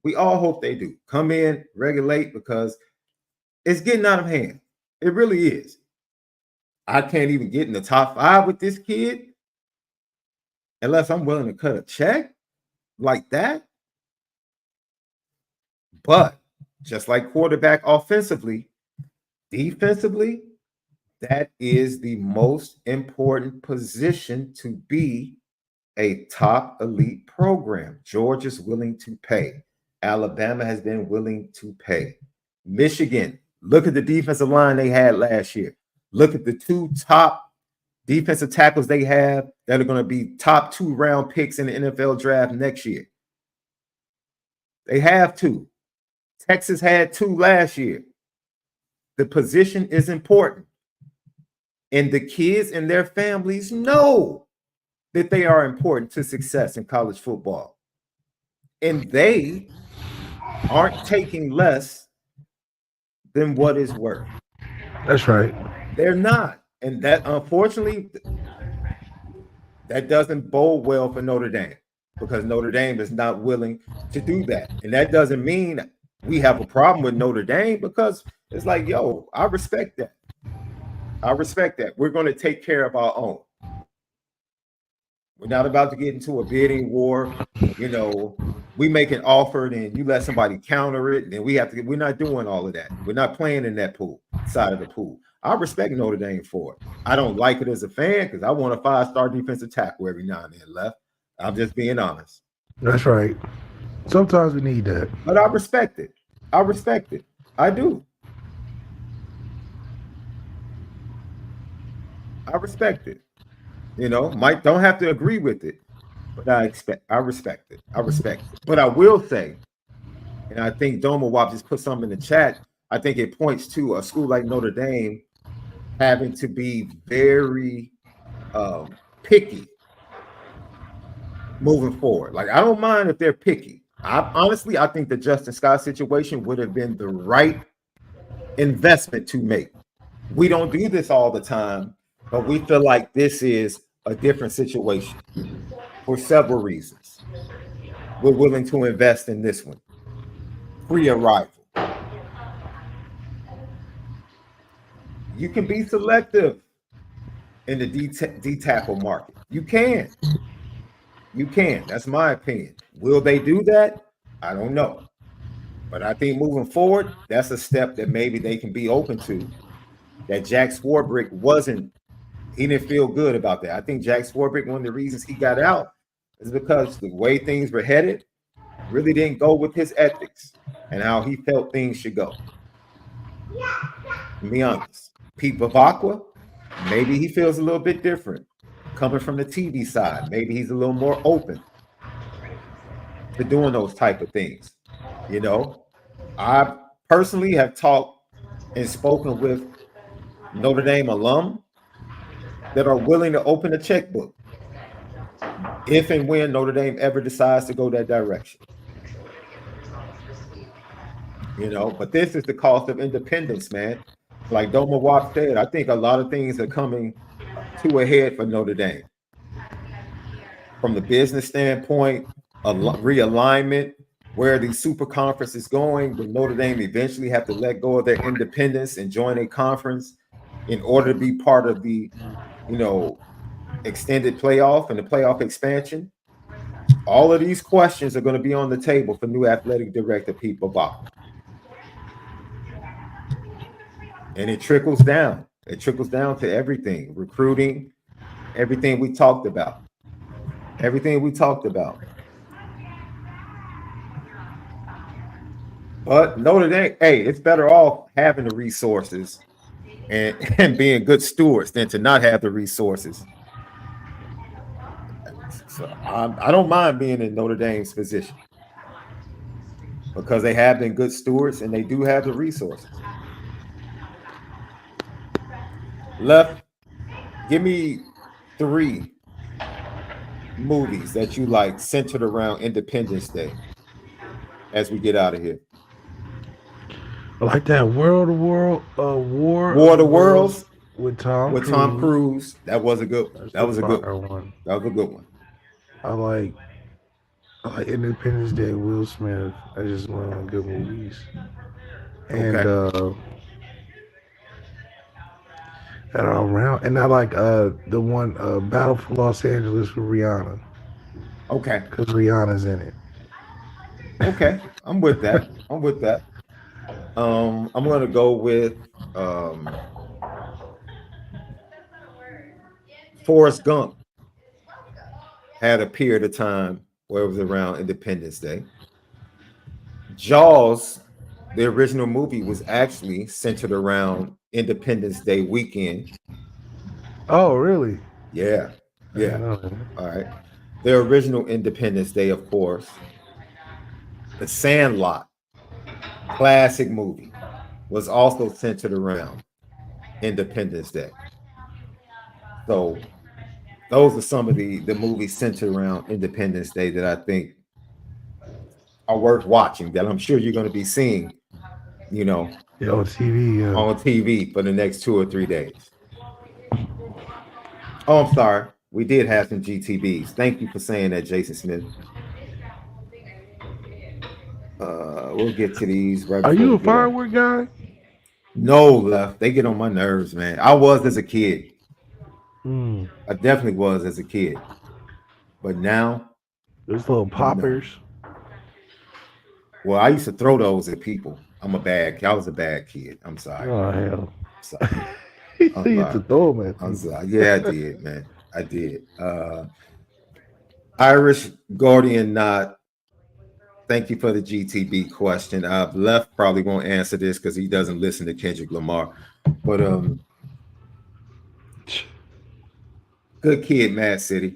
A: We all hope they do. Come in, regulate, because it's getting out of hand. It really is. I can't even get in the top 5 with this kid unless I'm willing to cut a check like that. But just like quarterback offensively, defensively, that is the most important position to be a top elite program. Georgia's willing to pay. Alabama has been willing to pay. Michigan, look at the defensive line they had last year. Look at the 2 top defensive tackles they have that are going to be top 2 round picks in the NFL draft next year. They have 2. Texas had 2 last year. The position is important. And the kids and their families know that they are important to success in college football. And they aren't taking less than what is worth.
B: That's right.
A: They're not. And that, unfortunately, that doesn't bode well for Notre Dame because Notre Dame is not willing to do that. And that doesn't mean we have a problem with Notre Dame because it's like, yo, I respect that. I respect that. We're going to take care of our own. We're not about to get into a bidding war. You know, we make an offer and you let somebody counter it. And we're not doing all of that. We're not playing in that pool, side of the pool. I respect Notre Dame for it. I don't like it as a fan because I want a 5-star defensive tackle every now and then left. I'm just being honest.
B: That's right. Sometimes we need that.
A: But I respect it. I respect it. I do. I respect it. You know, Mike don't have to agree with it, but I respect it. I respect it. But I will say, and I think Doma Wop just put something in the chat. I think it points to a school like Notre Dame having to be very picky moving forward. Like, I don't mind if they're picky. I think the Justin Scott situation would have been the right investment to make. We don't do this all the time, but we feel like this is a different situation for several reasons. We're willing to invest in this one. Pre-arrival. You can be selective in the D-tackle market. You can. You can. That's my opinion. Will they do that? I don't know. But I think moving forward, that's a step that maybe they can be open to. That Jack Swarbrick he didn't feel good about that. I think Jack Swarbrick, one of the reasons he got out is because the way things were headed really didn't go with his ethics and how he felt things should go. To be honest. Pete Bavacqua, maybe he feels a little bit different. Coming from the TV side, maybe he's a little more open to doing those type of things. You know, I personally have talked and spoken with Notre Dame alum that are willing to open a checkbook if and when Notre Dame ever decides to go that direction. You know, but this is the cost of independence, man. Like Doma Wap said, I think a lot of things are coming to a head for Notre Dame. From the business standpoint, a realignment, where the super conference is going, will Notre Dame eventually have to let go of their independence and join a conference in order to be part of the, you know, extended playoff and the playoff expansion? All of these questions are going to be on the table for new athletic director Pete Bavacqua. And it trickles down. It trickles down to everything, recruiting, everything we talked about. Everything we talked about. But Notre Dame, hey, it's better off having the resources and being good stewards than to not have the resources. So I don't mind being in Notre Dame's position because they have been good stewards and they do have the resources. Left, give me 3 movies that you like centered around Independence Day as we get out of here.
B: I like that War of the Worlds with Tom
A: Cruise. That was a good one. That was a good one. That was a good one.
B: I like Independence Day, Will Smith. I just one of the good movies. And and all around. And I like the one Battle for Los Angeles with Rihanna.
A: Okay.
B: Because Rihanna's in it.
A: Okay. I'm with that. I'm with that. I'm gonna go with Forrest Gump. Had a period of time where it was around Independence Day. Jaws, the original movie, was actually centered around Independence Day weekend.
B: Oh, really?
A: Yeah. Yeah. All right. The original Independence Day, of course. The Sandlot, classic movie, was also centered around Independence Day. So those are some of the movies centered around Independence Day that I think are worth watching, that I'm sure you're going to be seeing, you know,
B: on TV
A: for the next 2 or 3 days. Oh, I'm sorry. We did have some GTBs. Thank you for saying that, Jason Smith. We'll get to these. Right.
B: Are you a firework guy?
A: No, Left. They get on my nerves, man. I was as a kid. I definitely was as a kid. But now,
B: those little poppers.
A: No. Well, I used to throw those at people. I was a bad kid. I'm sorry.
B: Oh, hell.
A: I'm sorry.
B: You used to throw them at
A: I'm sorry. Yeah, I did, man. I did. Irish Guardian Knot. Thank you for the GTB question. Left probably won't answer this because he doesn't listen to Kendrick Lamar. But Good Kid, Mad City.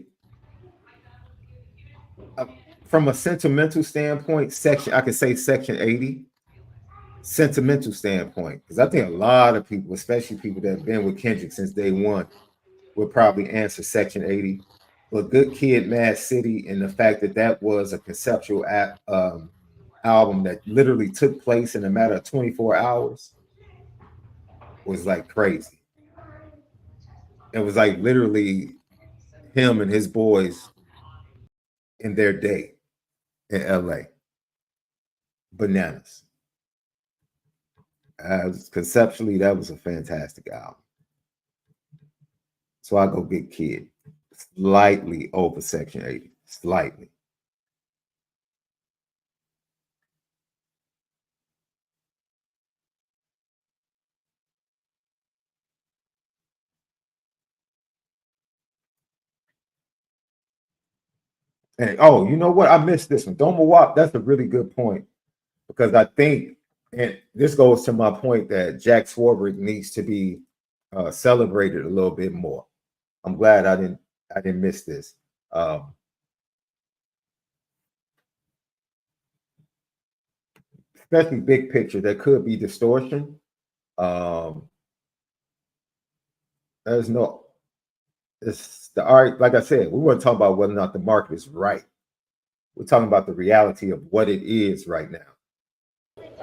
A: From a sentimental standpoint, I could say Section 80. Sentimental standpoint, because I think a lot of people, especially people that have been with Kendrick since day one, would probably answer Section 80. But Good Kid, Mad City, and the fact that that was a conceptual album that literally took place in a matter of 24 hours was like crazy. It was like literally him and his boys in their day in LA. Bananas. Conceptually, that was a fantastic album. So I go Good Kid. Slightly over Section 80. Slightly. And oh, you know what? I missed this one. Doma Wop, that's a really good point. Because I think, and this goes to my point, that Jack Swarbrick needs to be celebrated a little bit more. I'm glad I didn't miss this. Especially big picture, there could be distortion. There's no, it's the art, like I said, we weren't talking about whether or not the market is right. We're talking about the reality of what it is right now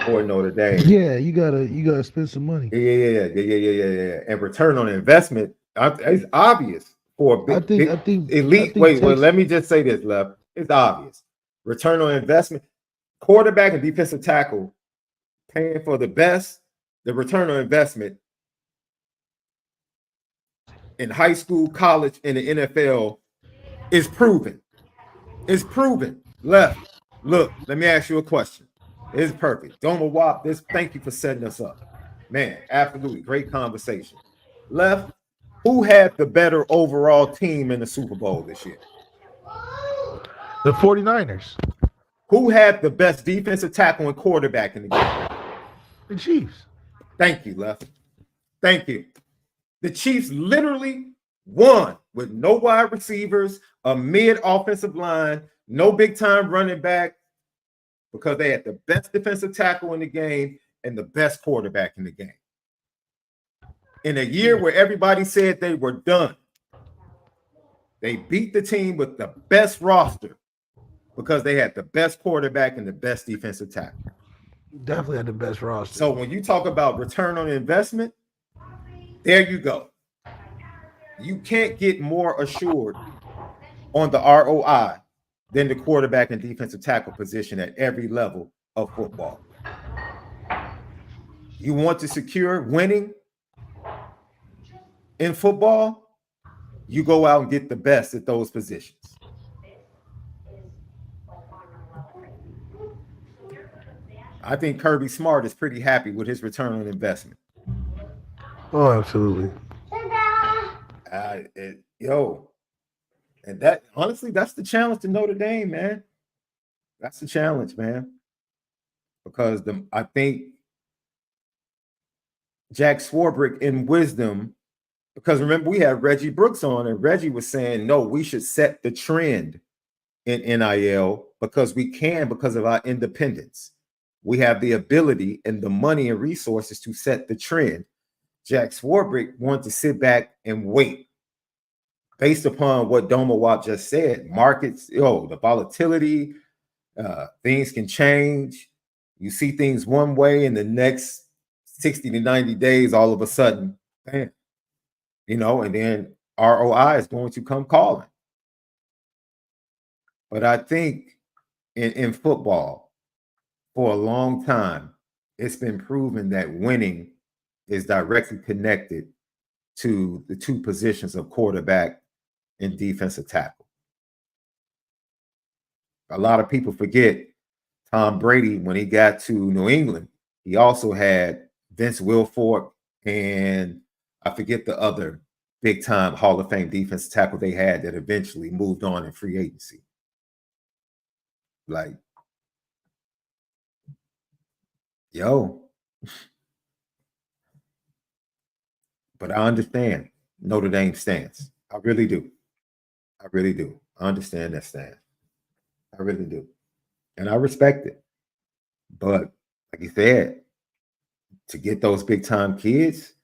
A: for Notre Dame.
B: Yeah, you gotta spend some money.
A: Yeah. And return on investment, it's obvious for a big,
B: I think
A: elite. Wait, let me just say this, Lev. It's obvious. Return on investment, quarterback and defensive tackle, paying for the best. The return on investment in high school, college, and the NFL is proven. It's proven. Left. Look, let me ask you a question. It's perfect. Doma Wop, thank you for setting us up. Man, absolutely. Great conversation. Left, who had the better overall team in the Super Bowl this year?
B: The 49ers.
A: Who had the best defensive tackle and quarterback in the game?
B: The Chiefs.
A: Thank you, Left. Thank you. The Chiefs literally won with no wide receivers, a mid offensive line, no big time running back, because they had the best defensive tackle in the game and the best quarterback in the game. In a year where everybody said they were done, they beat the team with the best roster because they had the best quarterback and the best defensive tackle.
B: Definitely had the best roster.
A: So when you talk about return on investment, there you go. You can't get more assured on the ROI than the quarterback and defensive tackle position at every level of football. You want to secure winning in football, you go out and get the best at those positions. I think Kirby Smart is pretty happy with his return on investment.
B: Oh, absolutely.
A: And that honestly, that's the challenge to Notre Dame, man. That's the challenge, man. Because I think Jack Swarbrick in wisdom, because remember we had Reggie Brooks on, and Reggie was saying, no, we should set the trend in NIL because we can, because of our independence. We have the ability and the money and resources to set the trend. Jack Swarbrick wanted to sit back and wait based upon what Domawap just said. Markets, the volatility, things can change. You see things one way in the next 60 to 90 days, all of a sudden, bam, and then ROI is going to come calling. But I think in football, for a long time, it's been proven that winning is directly connected to the two positions of quarterback and defensive tackle. A lot of people forget Tom Brady, when he got to New England, he also had Vince Wilfork and I forget the other big-time Hall of Fame defensive tackle they had that eventually moved on in free agency. But I understand Notre Dame stance. I really do. I really do. I understand that stance. I really do. And I respect it. But like you said, to get those big time kids,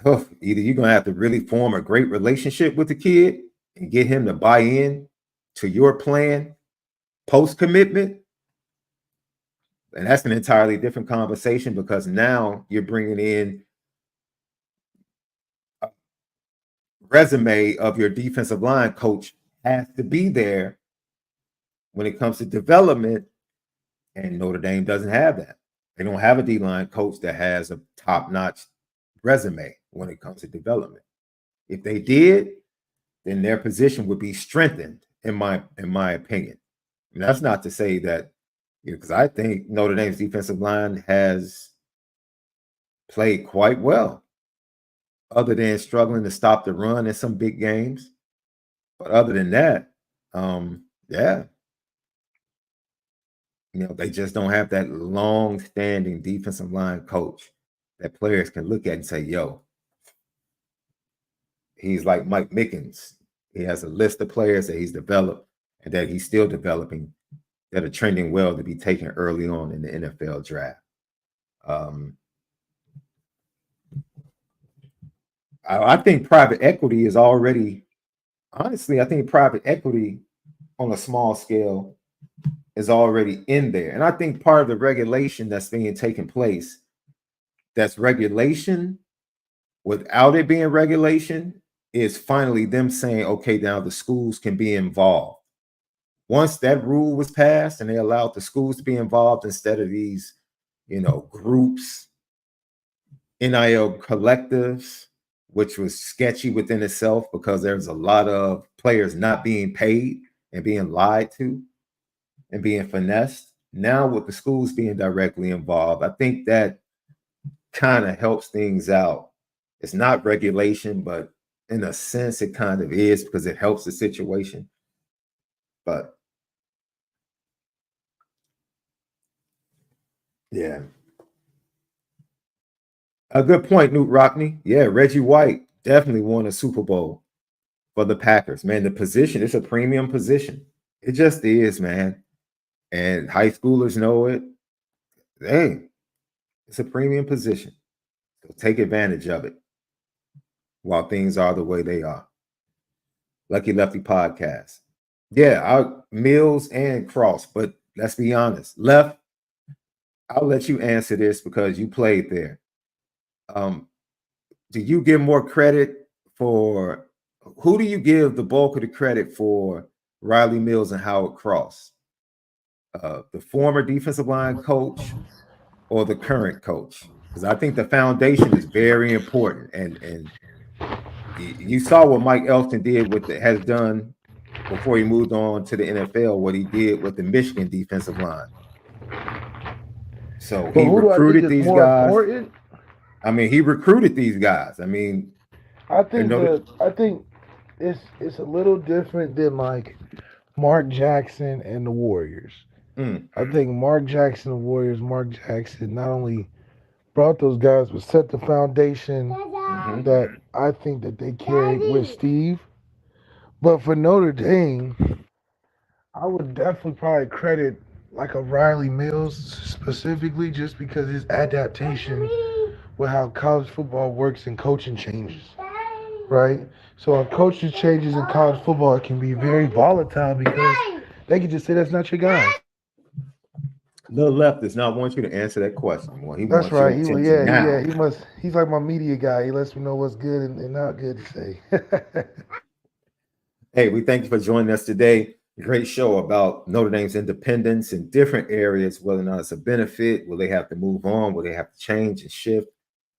A: either you're going to have to really form a great relationship with the kid and get him to buy in to your plan post commitment. And that's an entirely different conversation because now you're bringing in a resume of your defensive line coach has to be there when it comes to development. And Notre Dame doesn't have that. They don't have a D-line coach that has a top-notch resume when it comes to development. If they did, then their position would be strengthened, in my opinion. And that's not to say that, because I think Notre Dame's defensive line has played quite well, other than struggling to stop the run in some big games. But other than that, they just don't have that long-standing defensive line coach that players can look at and say, he's like Mike Mickens. He has a list of players that he's developed and that he's still developing that are trending well to be taken early on in the NFL draft. I think private equity is already, honestly, I think private equity on a small scale is already in there. And I think part of the regulation that's being taken place, that's regulation without it being regulation, is finally them saying, okay, now the schools can be involved. Once that rule was passed and they allowed the schools to be involved instead of these, groups, NIL collectives, which was sketchy within itself because there's a lot of players not being paid and being lied to and being finessed. Now with the schools being directly involved, I think that kind of helps things out. It's not regulation, but in a sense, it kind of is because it helps the situation. But yeah. A good point, Newt Rockney. Yeah, Reggie White definitely won a Super Bowl for the Packers. Man, the position, it's a premium position. It just is, man. And high schoolers know it. Hey, it's a premium position. So take advantage of it while things are the way they are. Lucky Lefty podcast. Yeah, Mills and Cross, but let's be honest. Left, I'll let you answer this because you played there. Do you give more credit for who do you give the bulk of the credit for Riley Mills and Howard Cross? The former defensive line coach or the current coach? Because I think the foundation is very important. And you saw what Mike Elston did has done before he moved on to the NFL, what he did with the Michigan defensive line. So he recruited these guys. Important? I mean, he recruited these guys. I mean,
B: I think it's a little different than like Mark Jackson and the Warriors. I think Mark Jackson not only brought those guys, but set the foundation that I think that they carried with Steve. But for Notre Dame, I would definitely probably credit like a Riley Mills specifically just because his adaptation with how college football works and coaching changes, right? So when coaching changes in college football, it can be very volatile because they can just say that's not your guy.
A: The left does not want you to answer that question. Well,
B: that's right. He's like my media guy. He lets me know what's good and not good to say.
A: Hey, we thank you for joining us today. Great show about Notre Dame's independence in different areas, whether or not it's a benefit, will they have to move on, will they have to change and shift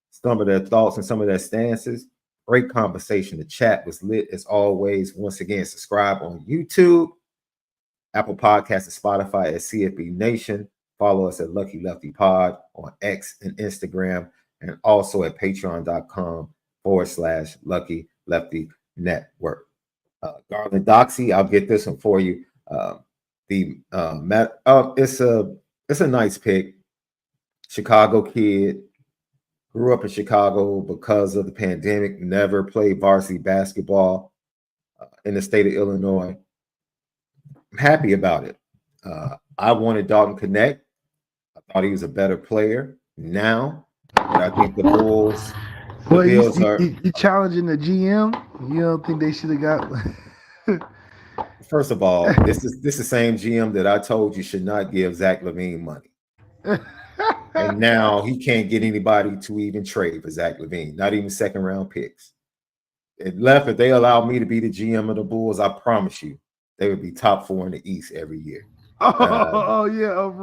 A: some of their thoughts and some of their stances. Great conversation. The chat was lit as always. Once again, subscribe on YouTube, Apple Podcasts, and Spotify at CFB Nation. Follow us at Lucky Lefty Pod on X and Instagram, and also at patreon.com/Lucky Lefty Network. Garland Doxy, I'll get this one for you. It's a nice pick. Chicago kid, grew up in Chicago because of the pandemic, never played varsity basketball in the state of Illinois. I'm happy about it. I wanted Dalton Connect. I thought he was a better player. Now, but I think the Bills are.
B: You challenging the GM? You don't think they should have got?
A: First of all, this is the same GM that I told you should not give Zach LaVine money. And now he can't get anybody to even trade for Zach LaVine, not even second round picks. If they allow me to be the GM of the Bulls, I promise you, they would be top 4 in the East every year.
B: For real?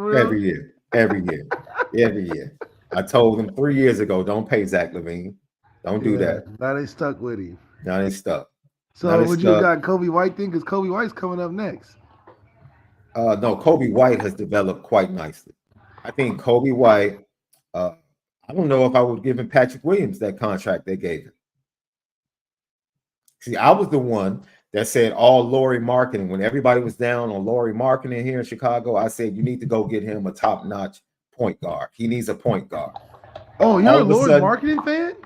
A: Every year. I told them 3 years ago, don't pay Zach LaVine. Don't do that.
B: Now they stuck with him.
A: Now they stuck.
B: So would you got Kobe White thing? Because Kobe White's coming up next.
A: No, Kobe White has developed quite nicely. I think Kobe White, I don't know if I would give him Patrick Williams that contract they gave him. See, I was the one that said all Lauri Markkanen. When everybody was down on Lauri Markkanen here in Chicago, I said you need to go get him a top-notch point guard. He needs a point guard.
B: Oh, you're a Lauri Markkanen fan?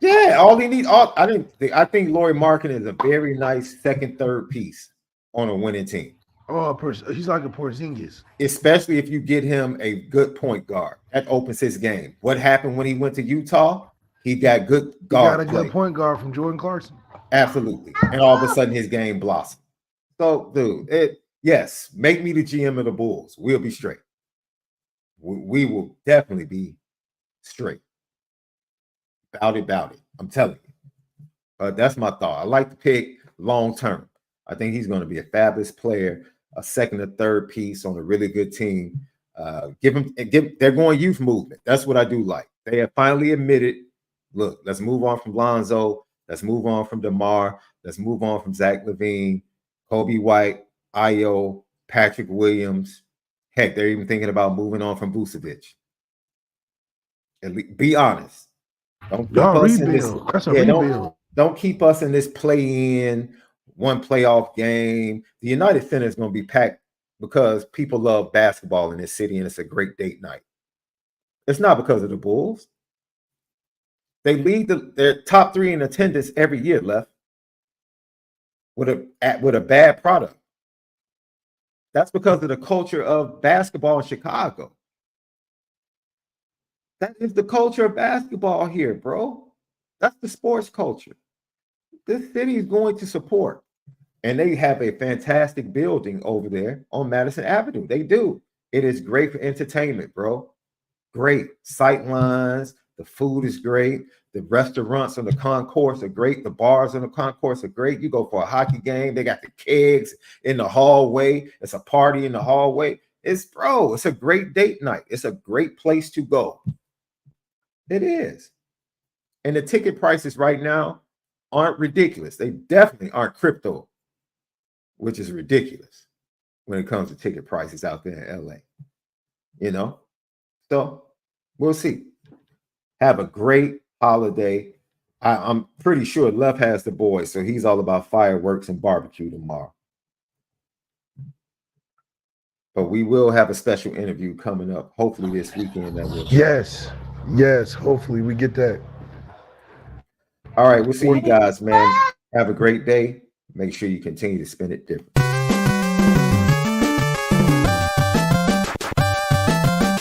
A: Yeah, all he needs. I think Lauri Markkanen is a very nice second, third piece on a winning team.
B: Oh, he's like a Porzingis.
A: Especially if you get him a good point guard. That opens his game. What happened when he went to Utah? He got good guard.
B: He got a good point guard from Jordan Clarkson.
A: Absolutely. And all of a sudden his game blossomed. So, dude, yes, make me the GM of the Bulls. We'll be straight. We will definitely be straight. About it. I'm telling you. That's my thought. I like to pick long term. I think he's going to be a fabulous player, a second or third piece on a really good team. They're going youth movement. That's what I do like. They have finally admitted, look, let's move on from Lonzo. Let's move on from DeMar. Let's move on from Zach LaVine, Kobe White, Ayo, Patrick Williams. Heck, they're even thinking about moving on from Vucevic. At least be honest. Don't keep
B: Y'all
A: us in this.
B: rebuild. That's a
A: Yeah,
B: rebuild.
A: don't keep us in this play-in one playoff game. The United Center is going to be packed because people love basketball in this city, and it's a great date night. It's not because of the Bulls. They lead their top 3 in attendance every year, Left, with a bad product. That's because of the culture of basketball in Chicago. That is the culture of basketball here, bro. That's the sports culture. This city is going to support. And they have a fantastic building over there on Madison Avenue. They do. It is great for entertainment, bro. Great. Sight lines. The food is great. The restaurants on the concourse are great. The bars on the concourse are great. You go for a hockey game. They got the kegs in the hallway. It's a party in the hallway. It's a great date night. It's a great place to go. It is. And the ticket prices right now aren't ridiculous. They definitely aren't crypto, which is ridiculous when it comes to ticket prices out there in LA. You know? So we'll see. Have a great holiday. I'm pretty sure Left has the boys, so he's all about fireworks and barbecue tomorrow. But we will have a special interview coming up, hopefully this weekend.
B: Yes. Hopefully we get that.
A: All right, we'll see you guys, man. Have a great day. Make sure you continue to spend it different.